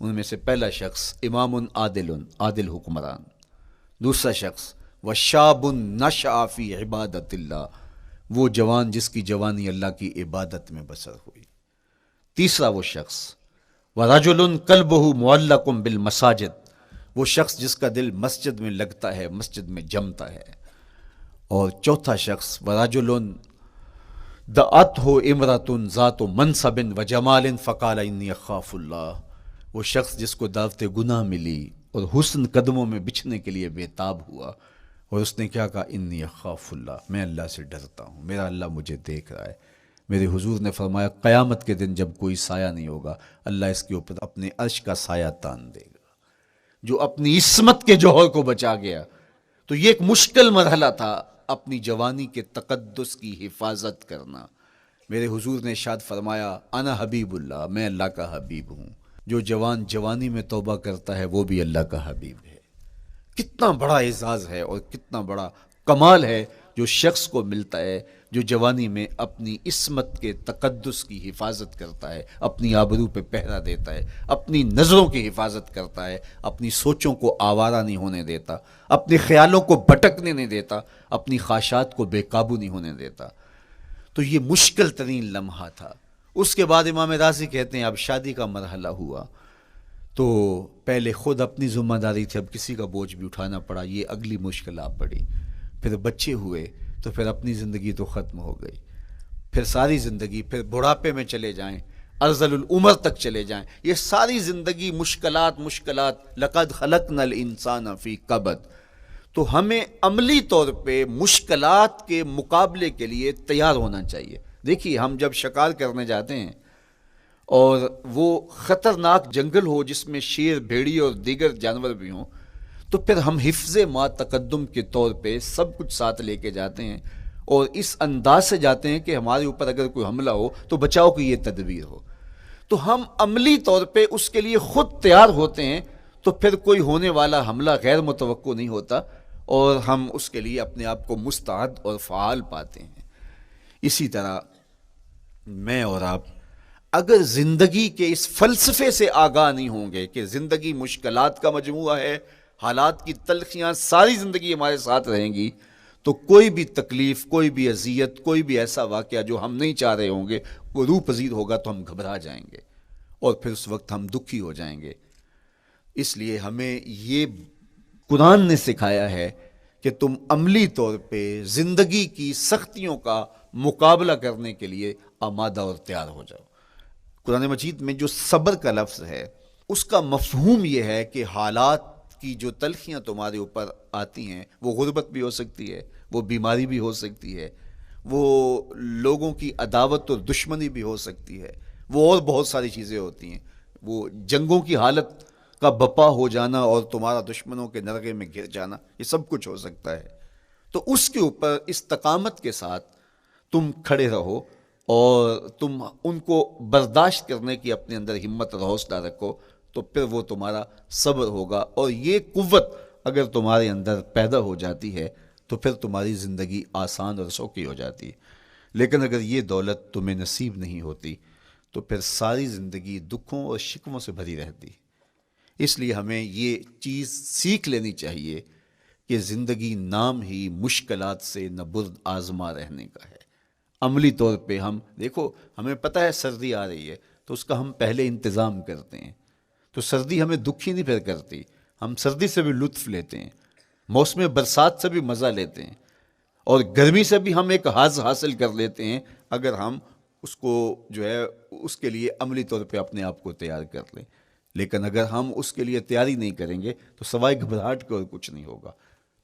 ان میں سے پہلا شخص امام عادل، عادل حکمران، دوسرا شخص وشاب نشأ فی عبادت اللہ، وہ جوان جس کی جوانی اللہ کی عبادت میں بسر ہوئی، تیسرا وہ شخص ورجل قلبہ معلق بالمساجد، وہ شخص جس کا دل مسجد میں لگتا ہے، مسجد میں جمتا ہے، اور چوتھا شخص ورجل دعته امرأة ذات منصب وجمال فقال انی اخاف اللہ، وہ شخص جس کو دعوت گناہ ملی اور حسن قدموں میں بچھنے کے لیے بےتاب ہوا، اور اس نے کیا کہا، انی اخاف اللہ، میں اللہ سے ڈرتا ہوں، میرا اللہ مجھے دیکھ رہا ہے۔ میرے حضور نے فرمایا قیامت کے دن جب کوئی سایہ نہیں ہوگا، اللہ اس کے اوپر اپنے عرش کا سایہ تان دے گا، جو اپنی عصمت کے جوہر کو بچا گیا۔ تو یہ ایک مشکل مرحلہ تھا، اپنی جوانی کے تقدس کی حفاظت کرنا۔ میرے حضور نے ارشاد فرمایا انا حبیب اللہ، میں اللہ کا حبیب ہوں۔ جو جوان جوانی میں توبہ کرتا ہے وہ بھی اللہ کا حبیب ہے۔ کتنا بڑا اعزاز ہے اور کتنا بڑا کمال ہے جو شخص کو ملتا ہے جو جوانی میں اپنی عصمت کے تقدس کی حفاظت کرتا ہے، اپنی آبرو پہ پہرا دیتا ہے، اپنی نظروں کی حفاظت کرتا ہے، اپنی سوچوں کو آوارہ نہیں ہونے دیتا، اپنے خیالوں کو بھٹکنے نہیں دیتا، اپنی خواہشات کو بے قابو نہیں ہونے دیتا۔ تو یہ مشکل ترین لمحہ تھا۔ اس کے بعد امام راضی کہتے ہیں اب شادی کا مرحلہ ہوا، تو پہلے خود اپنی ذمہ داری تھی، اب کسی کا بوجھ بھی اٹھانا پڑا، یہ اگلی مشکل آ پڑی۔ پھر بچے ہوئے تو پھر اپنی زندگی تو ختم ہو گئی، پھر ساری زندگی، پھر بڑھاپے میں چلے جائیں، ارذل العمر تک چلے جائیں، یہ ساری زندگی مشکلات لقد خلقنا الانسان فی کبد۔ تو ہمیں عملی طور پہ مشکلات کے مقابلے کے لیے تیار ہونا چاہیے۔ دیکھیے ہم جب شکار کرنے جاتے ہیں اور وہ خطرناک جنگل ہو جس میں شیر، بھیڑی اور دیگر جانور بھی ہوں، تو پھر ہم حفظ ما تقدم کے طور پہ سب کچھ ساتھ لے کے جاتے ہیں اور اس انداز سے جاتے ہیں کہ ہمارے اوپر اگر کوئی حملہ ہو تو بچاؤ کی یہ تدبیر ہو۔ تو ہم عملی طور پہ اس کے لیے خود تیار ہوتے ہیں، تو پھر کوئی ہونے والا حملہ غیر متوقع نہیں ہوتا اور ہم اس کے لیے اپنے آپ کو مستعد اور فعال پاتے ہیں۔ اسی طرح میں اور آپ اگر زندگی کے اس فلسفے سے آگاہ نہیں ہوں گے کہ زندگی مشکلات کا مجموعہ ہے، حالات کی تلخیاں ساری زندگی ہمارے ساتھ رہیں گی، تو کوئی بھی تکلیف، کوئی بھی اذیت، کوئی بھی ایسا واقعہ جو ہم نہیں چاہ رہے ہوں گے وہ روح پذیر ہوگا تو ہم گھبرا جائیں گے اور پھر اس وقت ہم دکھی ہو جائیں گے۔ اس لیے ہمیں یہ قرآن نے سکھایا ہے کہ تم عملی طور پہ زندگی کی سختیوں کا مقابلہ کرنے کے لیے آمادہ اور تیار ہو جاؤ۔ قرآن مجید میں جو صبر کا لفظ ہے اس کا مفہوم یہ ہے کہ حالات کی جو تلخیاں تمہارے اوپر آتی ہیں، وہ غربت بھی ہو سکتی ہے، وہ بیماری بھی ہو سکتی ہے، وہ لوگوں کی عداوت اور دشمنی بھی ہو سکتی ہے، وہ اور بہت ساری چیزیں ہوتی ہیں، وہ جنگوں کی حالت کا بپا ہو جانا اور تمہارا دشمنوں کے نرغے میں گر جانا، یہ سب کچھ ہو سکتا ہے۔ تو اس کے اوپر استقامت کے ساتھ تم کھڑے رہو اور تم ان کو برداشت کرنے کی اپنے اندر ہمت اور حوصلہ رکھو، تو پھر وہ تمہارا صبر ہوگا، اور یہ قوت اگر تمہارے اندر پیدا ہو جاتی ہے تو پھر تمہاری زندگی آسان اور سوکھی ہو جاتی ہے۔ لیکن اگر یہ دولت تمہیں نصیب نہیں ہوتی تو پھر ساری زندگی دکھوں اور شکووں سے بھری رہتی۔ اس لیے ہمیں یہ چیز سیکھ لینی چاہیے کہ زندگی نام ہی مشکلات سے نہ برد آزما رہنے کا ہے۔ عملی طور پہ ہم دیکھو، ہمیں پتہ ہے سردی آ رہی ہے تو اس کا ہم پہلے انتظام کرتے ہیں، تو سردی ہمیں دکھی نہیں پھر کرتی، ہم سردی سے بھی لطف لیتے ہیں، موسم برسات سے بھی مزہ لیتے ہیں، اور گرمی سے بھی ہم ایک حاز حاصل کر لیتے ہیں اگر ہم اس کو جو ہے اس کے لیے عملی طور پہ اپنے آپ کو تیار کر لیں۔ لیکن اگر ہم اس کے لیے تیاری نہیں کریں گے تو سوائے گھبراہٹ کے اور کچھ نہیں ہوگا۔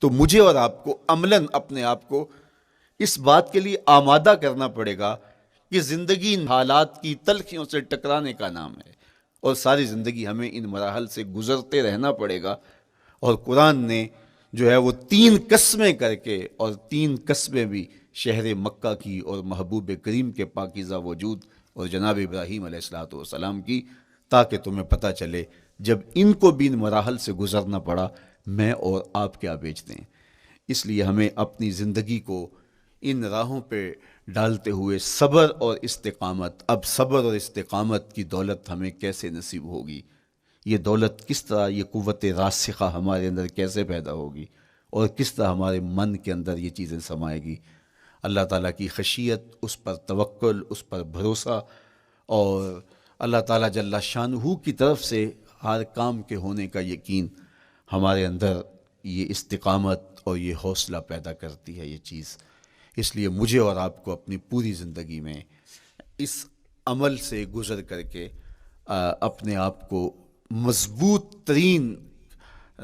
تو مجھے اور آپ کو عملاً اپنے آپ کو اس بات کے لیے آمادہ کرنا پڑے گا کہ زندگی ان حالات کی تلخیوں سے ٹکرانے کا نام ہے، اور ساری زندگی ہمیں ان مراحل سے گزرتے رہنا پڑے گا۔ اور قرآن نے جو ہے وہ 3 قسمیں کر کے، اور 3 قسمیں بھی شہر مکہ کی اور محبوب کریم کے پاکیزہ وجود اور جناب ابراہیم علیہ السلام کی، تاکہ تمہیں پتہ چلے جب ان کو بھی ان مراحل سے گزرنا پڑا میں اور آپ کیا بیچتے ہیں۔ اس لیے ہمیں اپنی زندگی کو ان راہوں پہ ڈالتے ہوئے صبر اور استقامت، اب صبر اور استقامت کی دولت ہمیں کیسے نصیب ہوگی، یہ دولت کس طرح، یہ قوت راسخہ ہمارے اندر کیسے پیدا ہوگی، اور کس طرح ہمارے من کے اندر یہ چیزیں سمائے گی۔ اللہ تعالیٰ کی خشیت، اس پر توکل، اس پر بھروسہ، اور اللہ تعالیٰ جل شانہ کی طرف سے ہر کام کے ہونے کا یقین ہمارے اندر یہ استقامت اور یہ حوصلہ پیدا کرتی ہے یہ چیز۔ اس لیے مجھے اور آپ کو اپنی پوری زندگی میں اس عمل سے گزر کر کے اپنے آپ کو مضبوط ترین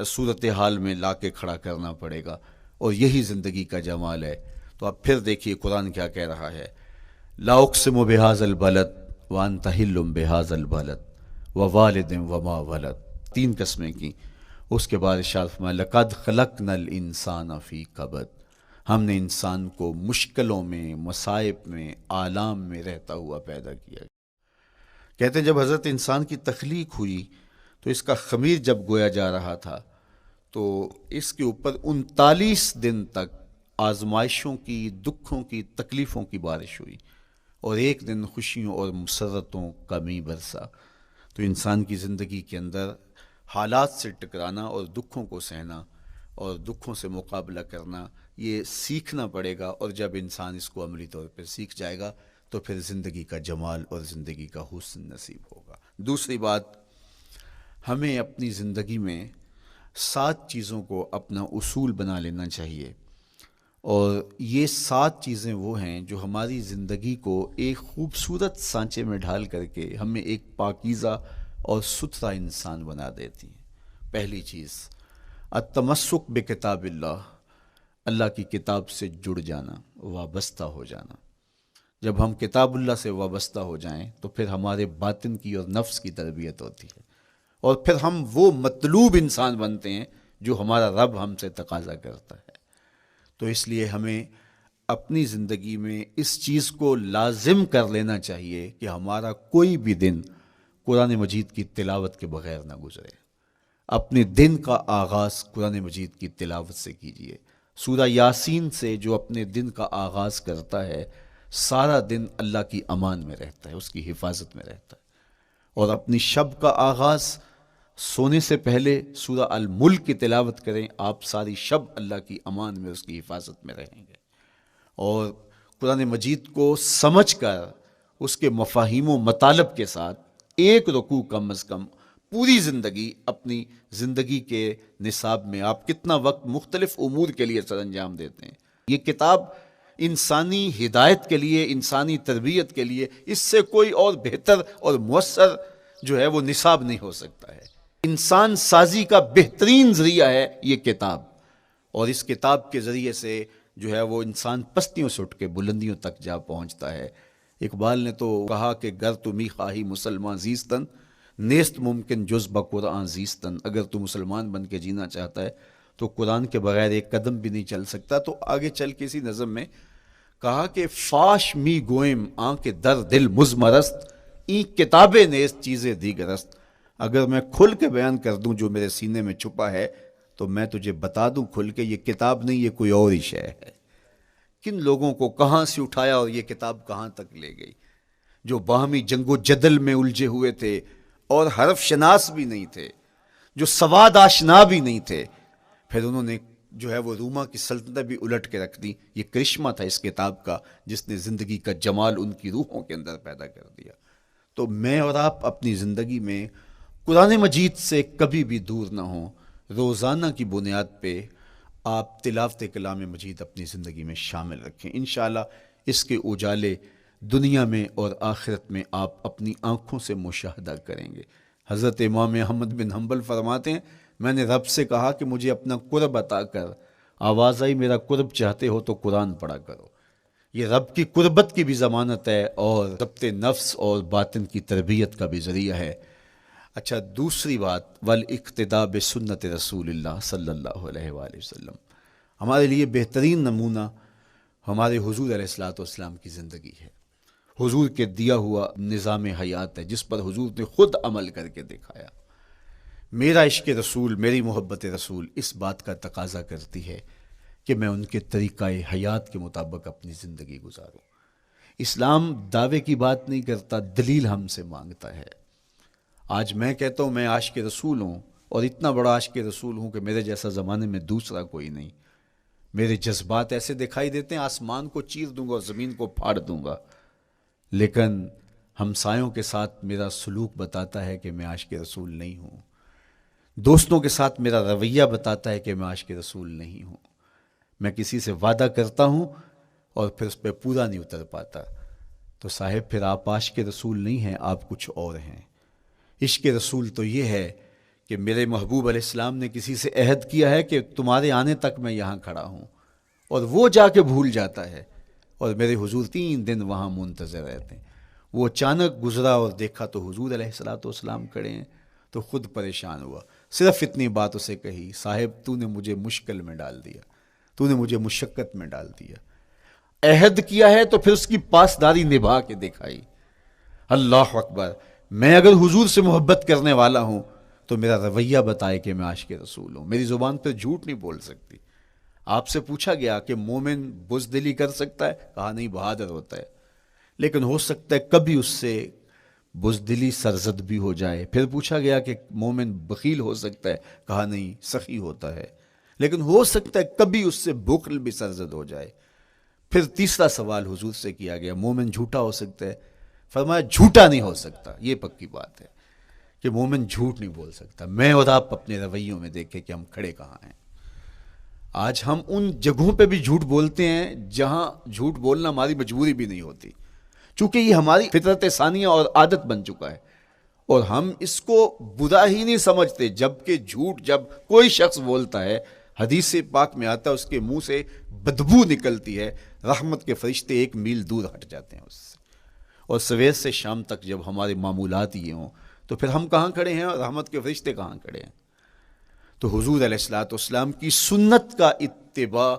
صورتحال میں لا کے کھڑا کرنا پڑے گا، اور یہی زندگی کا جمال ہے۔ تو اب پھر دیکھیے قرآن کیا کہہ رہا ہے، لا اقسم بہذا البلد وانت حل بہذا البلد ووالد وما ولد، 3 قسمیں کی۔ اس کے بعد ارشاد فرمایا لقد خلقنا الانسان فی کبد، ہم نے انسان کو مشکلوں میں، مصائب میں، آلام میں رہتا ہوا پیدا کیا۔ کہتے ہیں جب حضرت انسان کی تخلیق ہوئی تو اس کا خمیر جب گویا جا رہا تھا تو اس کے اوپر 39 دن تک آزمائشوں کی، دکھوں کی، تکلیفوں کی بارش ہوئی، اور ایک دن خوشیوں اور مسرتوں کا می برسا۔ تو انسان کی زندگی کے اندر حالات سے ٹکرانا اور دکھوں کو سہنا اور دکھوں سے مقابلہ کرنا، یہ سیکھنا پڑے گا، اور جب انسان اس کو عملی طور پر سیکھ جائے گا تو پھر زندگی کا جمال اور زندگی کا حسن نصیب ہوگا۔ دوسری بات، ہمیں اپنی زندگی میں 7 چیزوں کو اپنا اصول بنا لینا چاہیے، اور یہ 7 چیزیں وہ ہیں جو ہماری زندگی کو ایک خوبصورت سانچے میں ڈھال کر کے ہمیں ایک پاکیزہ اور ستھرا انسان بنا دیتی ہیں۔ پہلی چیز، التمسک بکتاب اللہ، اللہ کی کتاب سے جڑ جانا، وابستہ ہو جانا۔ جب ہم کتاب اللہ سے وابستہ ہو جائیں تو پھر ہمارے باطن کی اور نفس کی تربیت ہوتی ہے، اور پھر ہم وہ مطلوب انسان بنتے ہیں جو ہمارا رب ہم سے تقاضا کرتا ہے۔ تو اس لیے ہمیں اپنی زندگی میں اس چیز کو لازم کر لینا چاہیے کہ ہمارا کوئی بھی دن قرآن مجید کی تلاوت کے بغیر نہ گزرے۔ اپنے دن کا آغاز قرآن مجید کی تلاوت سے کیجیے۔ سورہ یاسین سے جو اپنے دن کا آغاز کرتا ہے، سارا دن اللہ کی امان میں رہتا ہے، اس کی حفاظت میں رہتا ہے۔ اور اپنی شب کا آغاز سونے سے پہلے سورہ الملک کی تلاوت کریں، آپ ساری شب اللہ کی امان میں، اس کی حفاظت میں رہیں گے۔ اور قرآن مجید کو سمجھ کر اس کے مفاہیم و مطالب کے ساتھ ایک رکوع کم از کم پوری زندگی، اپنی زندگی کے نصاب میں آپ کتنا وقت مختلف امور کے لیے سر انجام دیتے ہیں۔ یہ کتاب انسانی ہدایت کے لیے، انسانی تربیت کے لیے، اس سے کوئی اور بہتر اور مؤثر جو ہے وہ نصاب نہیں ہو سکتا ہے۔ انسان سازی کا بہترین ذریعہ ہے یہ کتاب، اور اس کتاب کے ذریعے سے جو ہے وہ انسان پستیوں سے اٹھ کے بلندیوں تک جا پہنچتا ہے۔ اقبال نے تو کہا کہ گر تمی خواہی مسلمان زیستن، نیست ممکن جز بقرآن زیستن۔ اگر تو مسلمان بن کے جینا چاہتا ہے تو قرآن کے بغیر ایک قدم بھی نہیں چل سکتا۔ تو آگے چل کے اسی نظم میں کہا کہ فاش می گوئم آنکھ در دل مزمرست، این کتابیں نیست چیزیں دیگرست۔ اگر میں کھل کے بیان کر دوں جو میرے سینے میں چھپا ہے تو میں تجھے بتا دوں کھل کے، یہ کتاب نہیں، یہ کوئی اور ہی شے ہے۔ کن لوگوں کو کہاں سے اٹھایا اور یہ کتاب کہاں تک لے گئی، جو باہمی جنگ و جدل میں الجھے ہوئے تھے اور حرف شناس بھی نہیں تھے، جو سواد آشنا بھی نہیں تھے، پھر انہوں نے جو ہے وہ روما کی سلطنت بھی الٹ کے رکھ دی۔ یہ کرشمہ تھا اس کتاب کا، جس نے زندگی کا جمال ان کی روحوں کے اندر پیدا کر دیا۔ تو میں اور آپ اپنی زندگی میں قرآن مجید سے کبھی بھی دور نہ ہوں، روزانہ کی بنیاد پہ آپ تلاوت کلام مجید اپنی زندگی میں شامل رکھیں۔ انشاءاللہ اس کے اجالے دنیا میں اور آخرت میں آپ اپنی آنکھوں سے مشاہدہ کریں گے۔ حضرت امام احمد بن حنبل فرماتے ہیں، میں نے رب سے کہا کہ مجھے اپنا قرب عطا کر، آواز آئی میرا قرب چاہتے ہو تو قرآن پڑھا کرو۔ یہ رب کی قربت کی بھی ضمانت ہے اور ضبط نفس اور باطن کی تربیت کا بھی ذریعہ ہے۔ اچھا، دوسری بات، والاقتداء بسنت رسول اللہ صلی اللہ علیہ وآلہ وسلم۔ ہمارے لیے بہترین نمونہ ہمارے حضور علیہ الصلوۃ والسلام کی زندگی ہے، حضور کے دیا ہوا نظام حیات ہے جس پر حضور نے خود عمل کر کے دکھایا۔ میرا عشق رسول، میری محبت رسول اس بات کا تقاضا کرتی ہے کہ میں ان کے طریقہ حیات کے مطابق اپنی زندگی گزاروں۔ اسلام دعوے کی بات نہیں کرتا، دلیل ہم سے مانگتا ہے۔ آج میں کہتا ہوں میں عاشق رسول ہوں، اور اتنا بڑا عاشق رسول ہوں کہ میرے جیسا زمانے میں دوسرا کوئی نہیں۔ میرے جذبات ایسے دکھائی دیتے ہیں آسمان کو چیر دوں گا اور زمین کو پھاڑ دوں گا، لیکن ہمسایوں کے ساتھ میرا سلوک بتاتا ہے کہ میں عاشق رسول نہیں ہوں۔ دوستوں کے ساتھ میرا رویہ بتاتا ہے کہ میں عاشق رسول نہیں ہوں۔ میں کسی سے وعدہ کرتا ہوں اور پھر اس پہ پورا نہیں اتر پاتا، تو صاحب پھر آپ عاشق رسول نہیں ہیں، آپ کچھ اور ہیں۔ عشق رسول تو یہ ہے کہ میرے محبوب علیہ السلام نے کسی سے عہد کیا ہے کہ تمہارے آنے تک میں یہاں کھڑا ہوں، اور وہ جا کے بھول جاتا ہے، اور میرے حضور 3 دن وہاں منتظر رہتے ہیں۔ وہ اچانک گزرا اور دیکھا تو حضور علیہ الصلوۃ والسلام کھڑے ہیں، تو خود پریشان ہوا۔ صرف اتنی بات اسے کہی، صاحب تو نے مجھے مشکل میں ڈال دیا، تو نے مجھے مشقت میں ڈال دیا۔ عہد کیا ہے تو پھر اس کی پاسداری نبھا کے دکھائی۔ اللہ اکبر! میں اگر حضور سے محبت کرنے والا ہوں تو میرا رویہ بتائے کہ میں عاشق رسول ہوں۔ میری زبان پہ جھوٹ نہیں بول سکتی۔ آپ سے پوچھا گیا کہ مومن بزدلی کر سکتا ہے؟ کہا نہیں، بہادر ہوتا ہے، لیکن ہو سکتا ہے کبھی اس سے بزدلی سرزد بھی ہو جائے۔ پھر پوچھا گیا کہ مومن بخیل ہو سکتا ہے؟ کہا نہیں، سخی ہوتا ہے، لیکن ہو سکتا ہے کبھی اس سے بخل بھی سرزد ہو جائے۔ پھر تیسرا سوال حضور سے کیا گیا، مومن جھوٹا ہو سکتا ہے؟ فرمایا جھوٹا نہیں ہو سکتا، یہ پکی بات ہے کہ مومن جھوٹ نہیں بول سکتا۔ میں اور آپ اپنے رویوں میں دیکھیں کہ ہم کھڑے کہاں ہیں۔ آج ہم ان جگہوں پہ بھی جھوٹ بولتے ہیں جہاں جھوٹ بولنا ہماری مجبوری بھی نہیں ہوتی، چونکہ یہ ہماری فطرت ثانیہ اور عادت بن چکا ہے، اور ہم اس کو برا ہی نہیں سمجھتے۔ جبکہ جھوٹ جب کوئی شخص بولتا ہے، حدیث پاک میں آتا ہے اس کے منہ سے بدبو نکلتی ہے، رحمت کے فرشتے 1 میل دور ہٹ جاتے ہیں اس سے۔ اور سویر سے شام تک جب ہمارے معمولات یہ ہوں تو پھر ہم کہاں کھڑے ہیں اور رحمت کے فرشتے کہاں کھڑے ہیں؟ تو حضور علیہ الصلوۃ والسلام کی سنت کا اتباع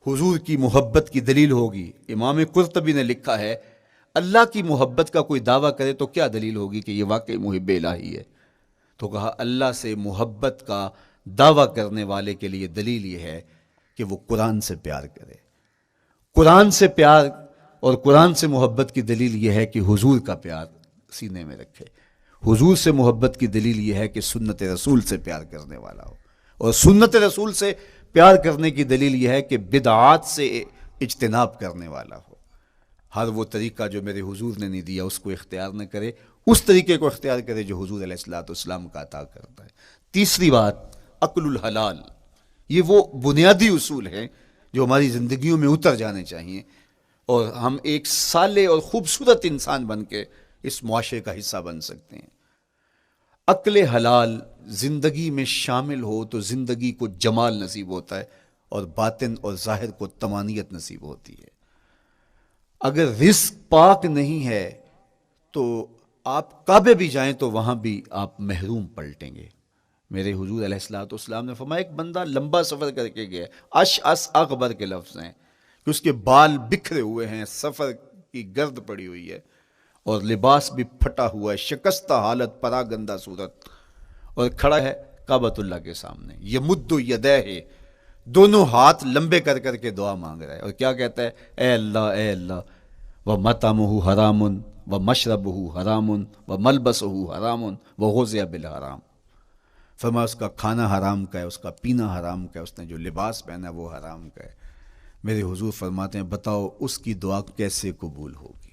حضور کی محبت کی دلیل ہوگی۔ امام قرطبی نے لکھا ہے، اللہ کی محبت کا کوئی دعویٰ کرے تو کیا دلیل ہوگی کہ یہ واقعی محب الہی ہے؟ تو کہا اللہ سے محبت کا دعویٰ کرنے والے کے لیے دلیل یہ ہے کہ وہ قرآن سے پیار کرے۔ قرآن سے پیار اور قرآن سے محبت کی دلیل یہ ہے کہ حضور کا پیار سینے میں رکھے. حضور سے محبت کی دلیل یہ ہے کہ سنت رسول سے پیار کرنے والا ہو. اور سنت رسول سے پیار کرنے کی دلیل یہ ہے کہ بدعات سے اجتناب کرنے والا ہو. ہر وہ طریقہ جو میرے حضور نے نہیں دیا اس کو اختیار نہ کرے، اس طریقے کو اختیار کرے جو حضور علیہ السلام کا عطا کرتا ہے. تیسری بات، عقل الحلال. یہ وہ بنیادی اصول ہیں جو ہماری زندگیوں میں اتر جانے چاہیے اور ہم ایک صالح اور خوبصورت انسان بن کے اس معاشرے کا حصہ بن سکتے ہیں. عقل حلال زندگی میں شامل ہو تو زندگی کو جمال نصیب ہوتا ہے اور باطن اور ظاہر کو طمانینت نصیب ہوتی ہے. اگر رزق پاک نہیں ہے تو آپ کعبے بھی جائیں تو وہاں بھی آپ محروم پلٹیں گے. میرے حضور علیہ السلام نے فرمایا ایک بندہ لمبا سفر کر کے گیا، اشعث اغبر کے لفظ ہیں کہ اس کے بال بکھرے ہوئے ہیں، سفر کی گرد پڑی ہوئی ہے اور لباس بھی پھٹا ہوا ہے، شکستہ حالت، پراگندہ صورت، اور کھڑا ہے کعبۃ اللہ کے سامنے. یمد یدیہ، دونوں ہاتھ لمبے کر کر کے دعا مانگ رہا ہے اور کیا کہتا ہے؟ اے اللہ ومطعمہ حرام ومشربہ حرام وملبسہ حرام وغذی بالحرام. فرمایا اس کا کھانا حرام کا ہے، اس کا پینا حرام کا ہے، اس نے جو لباس پہنا ہے وہ حرام کا ہے. میرے حضور فرماتے ہیں بتاؤ اس کی دعا کیسے قبول ہوگی؟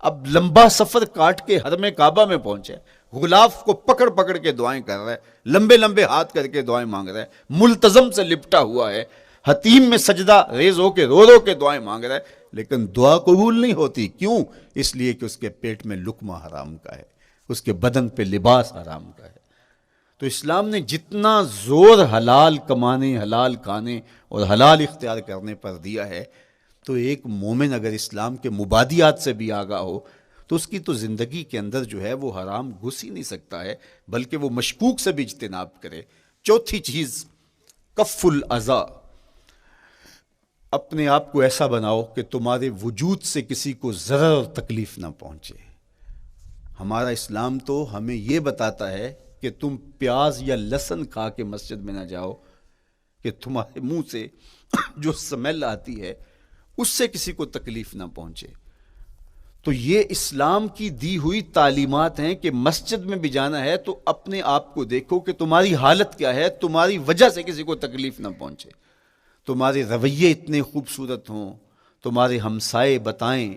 اب لمبا سفر کاٹ کے حرم کعبہ میں پہنچے، غلاف کو پکڑ پکڑ کے دعائیں کر رہا ہے، لمبے لمبے ہاتھ کر کے دعائیں مانگ رہا ہے، ملتزم سے لپٹا ہوا ہے، حتیم میں سجدہ ریز ہو کے رو کے دعائیں مانگ رہا ہے، لیکن دعا قبول نہیں ہوتی. کیوں؟ اس لیے کہ اس کے پیٹ میں لقمہ حرام کا ہے، اس کے بدن پہ لباس حرام کا ہے. تو اسلام نے جتنا زور حلال کمانے، حلال کھانے اور حلال اختیار کرنے پر دیا ہے، تو ایک مومن اگر اسلام کے مبادیات سے بھی آگاہ ہو تو اس کی تو زندگی کے اندر جو ہے وہ حرام گھس ہی نہیں سکتا ہے، بلکہ وہ مشکوک سے بھی اجتناب کرے. چوتھی چیز، کف الاذی. اپنے آپ کو ایسا بناؤ کہ تمہارے وجود سے کسی کو ضرر اور تکلیف نہ پہنچے. ہمارا اسلام تو ہمیں یہ بتاتا ہے کہ تم پیاز یا لہسن کھا کے مسجد میں نہ جاؤ کہ تمہارے منہ سے جو سمیل آتی ہے اس سے کسی کو تکلیف نہ پہنچے. تو یہ اسلام کی دی ہوئی تعلیمات ہیں کہ مسجد میں بھی جانا ہے تو اپنے آپ کو دیکھو کہ تمہاری حالت کیا ہے، تمہاری وجہ سے کسی کو تکلیف نہ پہنچے. تمہارے رویے اتنے خوبصورت ہوں، تمہارے ہمسائے بتائیں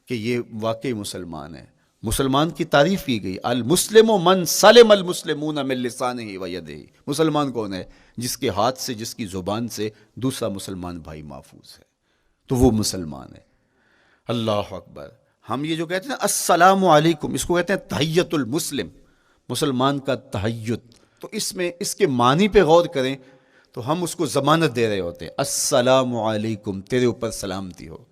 کہ یہ واقعی مسلمان ہے. مسلمان کی تعریف کی گئی، المسلم من سلم المسلمون من لسانہ و یدہ. مسلمان کون ہے؟ جس کے ہاتھ سے، جس کی زبان سے دوسرا مسلمان بھائی محفوظ ہے، تو وہ مسلمان ہے. اللہ اکبر. ہم یہ جو کہتے ہیں السلام علیکم، اس کو کہتے ہیں تحیت المسلم، مسلمان کا تحیت. تو اس میں اس کے معنی پہ غور کریں تو ہم اس کو ضمانت دے رہے ہوتے ہیں، السلام علیکم، تیرے اوپر سلامتی ہو.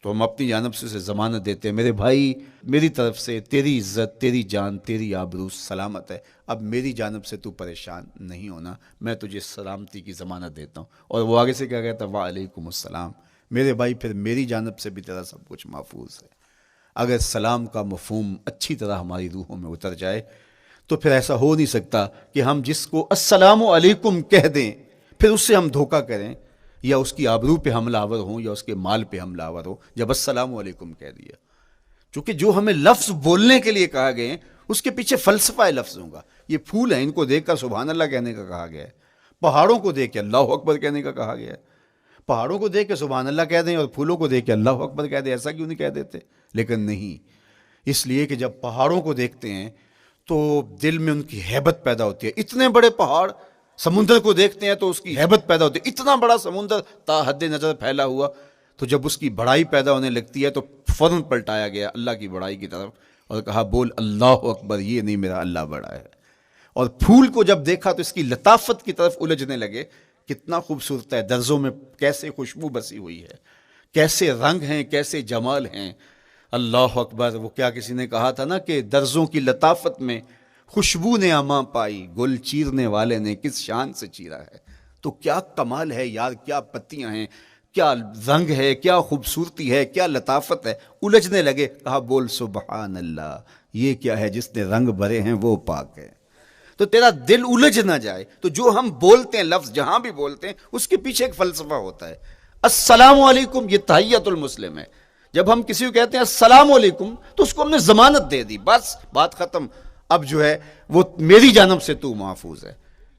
تو ہم اپنی جانب سے اسے ضمانت دیتے ہیں، میرے بھائی میری طرف سے تیری عزت، تیری جان، تیری آبرو سلامت ہے، اب میری جانب سے تو پریشان نہیں ہونا، میں تجھے سلامتی کی ضمانت دیتا ہوں. اور وہ آگے سے کیا کہتا ہے؟ وعلیکم السلام. میرے بھائی پھر میری جانب سے بھی تیرا سب کچھ محفوظ ہے. اگر سلام کا مفہوم اچھی طرح ہماری روحوں میں اتر جائے تو پھر ایسا ہو نہیں سکتا کہ ہم جس کو السلام علیکم کہہ دیں پھر اس سے ہم دھوکہ کریں یا اس کی آبرو پہ حملہ آور ہوں یا اس کے مال پہ حملہ آور ہو جب السلام علیکم کہہ دیا. چونکہ جو ہمیں لفظ بولنے کے لیے کہا گئے ہیں اس کے پیچھے فلسفہ ہے لفظوں کا. یہ پھول ہیں، ان کو دیکھ کر سبحان اللہ کہنے کا کہا گیا ہے. پہاڑوں کو دیکھ کے اللہ اکبر کہنے کا کہا گیا ہے. پہاڑوں کو دیکھ کے سبحان اللہ کہہ دیں اور پھولوں کو دیکھ کے اللہ اکبر کہہ دیں، ایسا کیوں نہیں کہہ دیتے؟ لیکن نہیں، اس لیے کہ جب پہاڑوں کو دیکھتے ہیں تو دل میں ان کی ہیبت پیدا ہوتی ہے. اتنے بڑے پہاڑ، سمندر کو دیکھتے ہیں تو اس کی ہیبت پیدا ہوتی ہے. اتنا بڑا سمندر تا حد نظر پھیلا ہوا، تو جب اس کی بڑائی پیدا ہونے لگتی ہے تو فوراً پلٹایا گیا اللہ کی بڑائی کی طرف اور کہا بول اللہ اکبر، یہ نہیں میرا اللہ بڑا ہے. اور پھول کو جب دیکھا تو اس کی لطافت کی طرف الجھنے لگے، کتنا خوبصورت ہے، درزوں میں کیسے خوشبو بسی ہوئی ہے، کیسے رنگ ہیں، کیسے جمال ہیں. اللہ اکبر. وہ کیا کسی نے کہا تھا نا کہ درزوں کی لطافت میں خوشبو نے اماں پائی، گل چیرنے والے نے کس شان سے چیرا ہے. تو کیا کمال ہے یار، کیا پتیاں ہیں، کیا رنگ ہے، کیا خوبصورتی ہے، کیا لطافت ہے. الجھنے لگے، کہا بول سبحان اللہ، یہ کیا ہے، جس نے رنگ بھرے ہیں وہ پاک ہے. تو تیرا دل الجھ نہ جائے. تو جو ہم بولتے ہیں لفظ جہاں بھی بولتے ہیں اس کے پیچھے ایک فلسفہ ہوتا ہے. السلام علیکم یہ تحیت المسلم ہے. جب ہم کسی کو کہتے ہیں السلام علیکم تو اس کو ہم نے ضمانت دے دی، بس بات ختم، اب جو ہے وہ میری جانب سے تو محفوظ ہے۔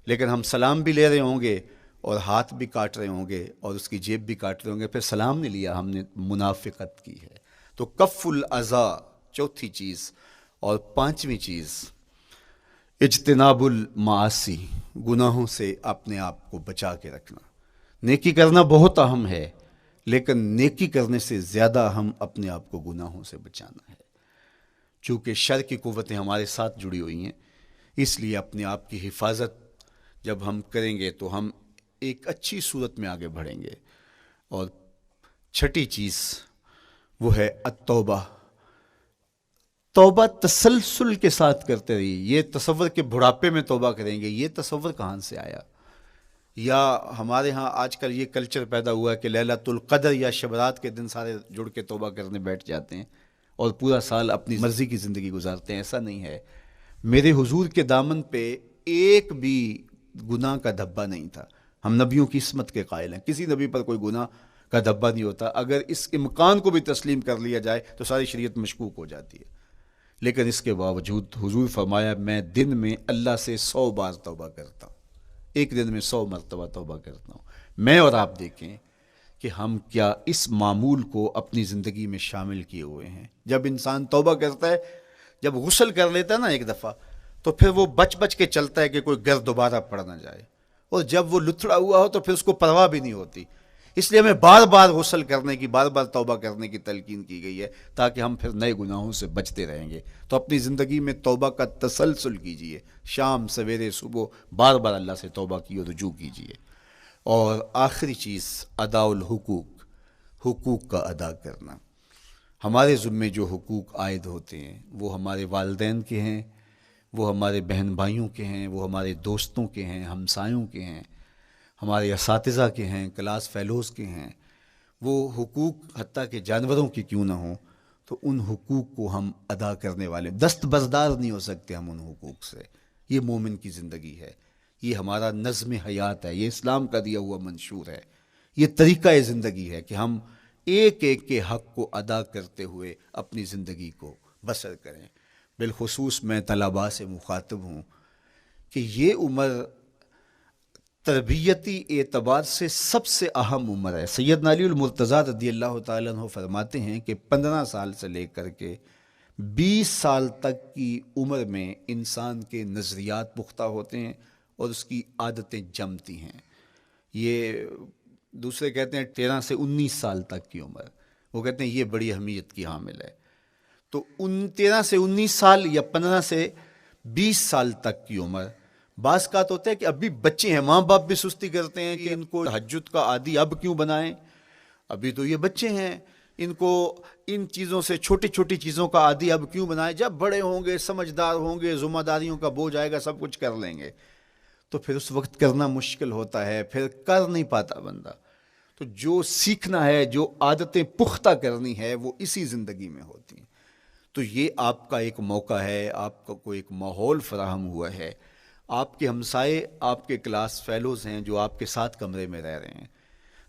لیکن ہم سلام بھی لے رہے ہوں گے اور ہاتھ بھی کاٹ رہے ہوں گے اور اس کی جیب بھی کاٹ رہے ہوں گے، پھر سلام نہیں لیا، ہم نے منافقت کی ہے۔ تو کف الاذی چوتھی چیز، اور پانچویں چیز اجتناب المعاصی، گناہوں سے اپنے آپ کو بچا کے رکھنا۔ نیکی کرنا بہت اہم ہے، لیکن نیکی کرنے سے زیادہ ہم اپنے آپ کو گناہوں سے بچانا ہے۔ چونکہ شر کی قوتیں ہمارے ساتھ جڑی ہوئی ہیں، اس لیے اپنے آپ کی حفاظت جب ہم کریں گے تو ہم ایک اچھی صورت میں آگے بڑھیں گے۔ اور چھٹی چیز وہ ہے التوبہ، توبہ تسلسل کے ساتھ کرتے رہیے۔ یہ تصور کہ بڑھاپے میں توبہ کریں گے، یہ تصور کہاں سے آیا؟ یا ہمارے ہاں آج کل یہ کلچر پیدا ہوا ہے کہ لیلۃ القدر یا شبرات کے دن سارے جڑ کے توبہ کرنے بیٹھ جاتے ہیں اور پورا سال اپنی مرضی کی زندگی گزارتے ہیں۔ ایسا نہیں ہے۔ میرے حضور کے دامن پہ ایک بھی گناہ کا دھبا نہیں تھا۔ ہم نبیوں کی عصمت کے قائل ہیں، کسی نبی پر کوئی گناہ کا دھبا نہیں ہوتا۔ اگر اس امکان کو بھی تسلیم کر لیا جائے تو ساری شریعت مشکوک ہو جاتی ہے، لیکن اس کے باوجود حضور فرمایا میں دن میں اللہ سے 100 بار توبہ کرتا ہوں، ایک دن میں 100 مرتبہ توبہ کرتا ہوں۔ میں اور آپ دیکھیں کہ ہم کیا اس معمول کو اپنی زندگی میں شامل کیے ہوئے ہیں۔ جب انسان توبہ کرتا ہے، جب غسل کر لیتا ہے نا ایک دفعہ، تو پھر وہ بچ بچ کے چلتا ہے کہ کوئی گرد دوبارہ پڑ نہ جائے، اور جب وہ لتھڑا ہوا ہو تو پھر اس کو پرواہ بھی نہیں ہوتی۔ اس لیے ہمیں بار بار غسل کرنے کی، بار بار توبہ کرنے کی تلقین کی گئی ہے، تاکہ ہم پھر نئے گناہوں سے بچتے رہیں گے۔ تو اپنی زندگی میں توبہ کا تسلسل کیجئے، شام سویرے صبح بار بار اللہ سے توبہ کی اور رجوع کیجئے۔ اور آخری چیز ادا الحقوق، حقوق کا ادا کرنا۔ ہمارے ذمے جو حقوق عائد ہوتے ہیں وہ ہمارے والدین کے ہیں، وہ ہمارے بہن بھائیوں کے ہیں، وہ ہمارے دوستوں کے ہیں، ہمسایوں کے ہیں، ہمارے اساتذہ کے ہیں، کلاس فیلوز کے ہیں۔ وہ حقوق حتیٰ کہ جانوروں کی کیوں نہ ہوں، تو ان حقوق کو ہم ادا کرنے والے، دست بردار نہیں ہو سکتے ہم ان حقوق سے۔ یہ مومن کی زندگی ہے، یہ ہمارا نظم حیات ہے، یہ اسلام کا دیا ہوا منشور ہے، یہ طریقہ زندگی ہے کہ ہم ایک ایک کے حق کو ادا کرتے ہوئے اپنی زندگی کو بسر کریں۔ بالخصوص میں طلباء سے مخاطب ہوں کہ یہ عمر تربیتی اعتبار سے سب سے اہم عمر ہے۔ سیدنا علی المرتضیٰ رضی اللہ تعالیٰ عنہ فرماتے ہیں کہ 15 سال سے لے کر کے 20 سال تک کی عمر میں انسان کے نظریات پختہ ہوتے ہیں اور اس کی عادتیں جمتی ہیں۔ یہ دوسرے کہتے ہیں 13 سے 19 سال تک کی عمر، وہ کہتے ہیں یہ بڑی اہمیت کی حامل ہے۔ تو 13 سے 19 سال یا 15 سے 20 سال تک کی عمر، بعض کا تو ہوتا ہے کہ ابھی بچے ہیں، ماں باپ بھی سستی کرتے ہیں کہ ان کو تہجد کا عادی اب کیوں بنائیں، ابھی تو یہ بچے ہیں، ان کو ان چیزوں سے، چھوٹی چھوٹی چیزوں کا عادی اب کیوں بنائیں، جب بڑے ہوں گے، سمجھدار ہوں گے، ذمہ داریوں کا بوجھ آئے گا، سب کچھ کر لیں گے۔ تو پھر اس وقت کرنا مشکل ہوتا ہے، پھر کر نہیں پاتا بندہ۔ تو جو سیکھنا ہے، جو عادتیں پختہ کرنی ہے، وہ اسی زندگی میں ہوتی ہیں۔ تو یہ آپ کا ایک موقع ہے، آپ کو ایک ماحول فراہم ہوا ہے۔ آپ کے ہمسائے آپ کے کلاس فیلوز ہیں جو آپ کے ساتھ کمرے میں رہ رہے ہیں۔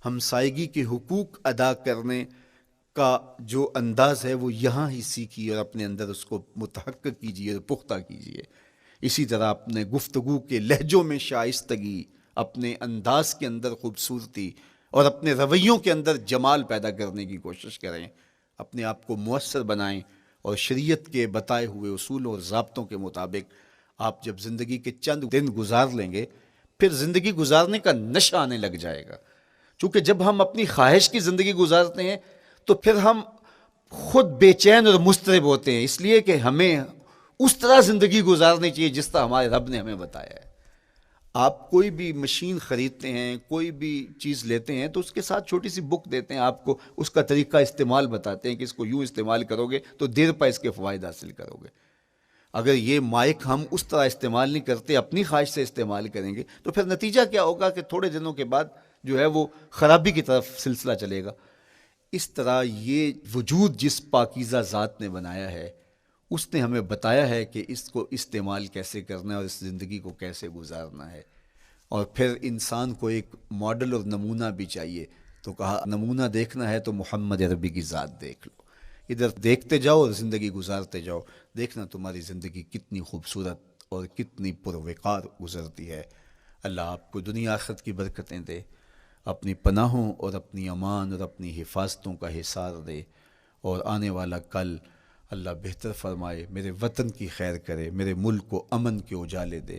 ہمسائیگی کے حقوق ادا کرنے کا جو انداز ہے وہ یہاں ہی سیکھیے اور اپنے اندر اس کو متحقق کیجیے اور پختہ کیجیے۔ اسی طرح اپنے گفتگو کے لہجوں میں شائستگی، اپنے انداز کے اندر خوبصورتی اور اپنے رویوں کے اندر جمال پیدا کرنے کی کوشش کریں۔ اپنے آپ کو مؤثر بنائیں اور شریعت کے بتائے ہوئے اصولوں اور ضابطوں کے مطابق آپ جب زندگی کے چند دن گزار لیں گے، پھر زندگی گزارنے کا نشہ آنے لگ جائے گا۔ چونکہ جب ہم اپنی خواہش کی زندگی گزارتے ہیں تو پھر ہم خود بے چین اور مضطرب ہوتے ہیں، اس لیے کہ ہمیں اس طرح زندگی گزارنی چاہیے جس طرح ہمارے رب نے ہمیں بتایا ہے۔ آپ کوئی بھی مشین خریدتے ہیں، کوئی بھی چیز لیتے ہیں تو اس کے ساتھ چھوٹی سی بک دیتے ہیں، آپ کو اس کا طریقہ استعمال بتاتے ہیں کہ اس کو یوں استعمال کرو گے تو دیر پا اس کے فوائد حاصل کرو گے۔ اگر یہ مائک ہم اس طرح استعمال نہیں کرتے، اپنی خواہش سے استعمال کریں گے تو پھر نتیجہ کیا ہوگا کہ تھوڑے دنوں کے بعد جو ہے وہ خرابی کی طرف سلسلہ چلے گا۔ اس طرح یہ وجود جس پاکیزہ ذات نے بنایا ہے، اس نے ہمیں بتایا ہے کہ اس کو استعمال کیسے کرنا ہے اور اس زندگی کو کیسے گزارنا ہے۔ اور پھر انسان کو ایک ماڈل اور نمونہ بھی چاہیے تو کہا نمونہ دیکھنا ہے تو محمد عربی کی ذات دیکھ لو، ادھر دیکھتے جاؤ اور زندگی گزارتے جاؤ، دیکھنا تمہاری زندگی کتنی خوبصورت اور کتنی پروقار گزرتی ہے۔ اللہ آپ کو دنیا آخرت کی برکتیں دے، اپنی پناہوں اور اپنی امان اور اپنی حفاظتوں کا حصار دے، اور آنے والا کل اللہ بہتر فرمائے، میرے وطن کی خیر کرے، میرے ملک کو امن کے اجالے دے،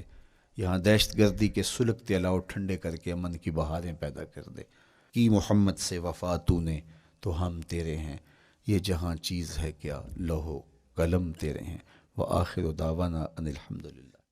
یہاں دہشت گردی کے سلگتے الاؤ ٹھنڈے کر کے امن کی بہاریں پیدا کر دے۔ کی محمد سے وفا تو نے تو ہم تیرے ہیں، یہ جہاں چیز ہے کیا لوح و قلم تیرے ہیں۔ وآخر دعوانا ان الحمدللہ۔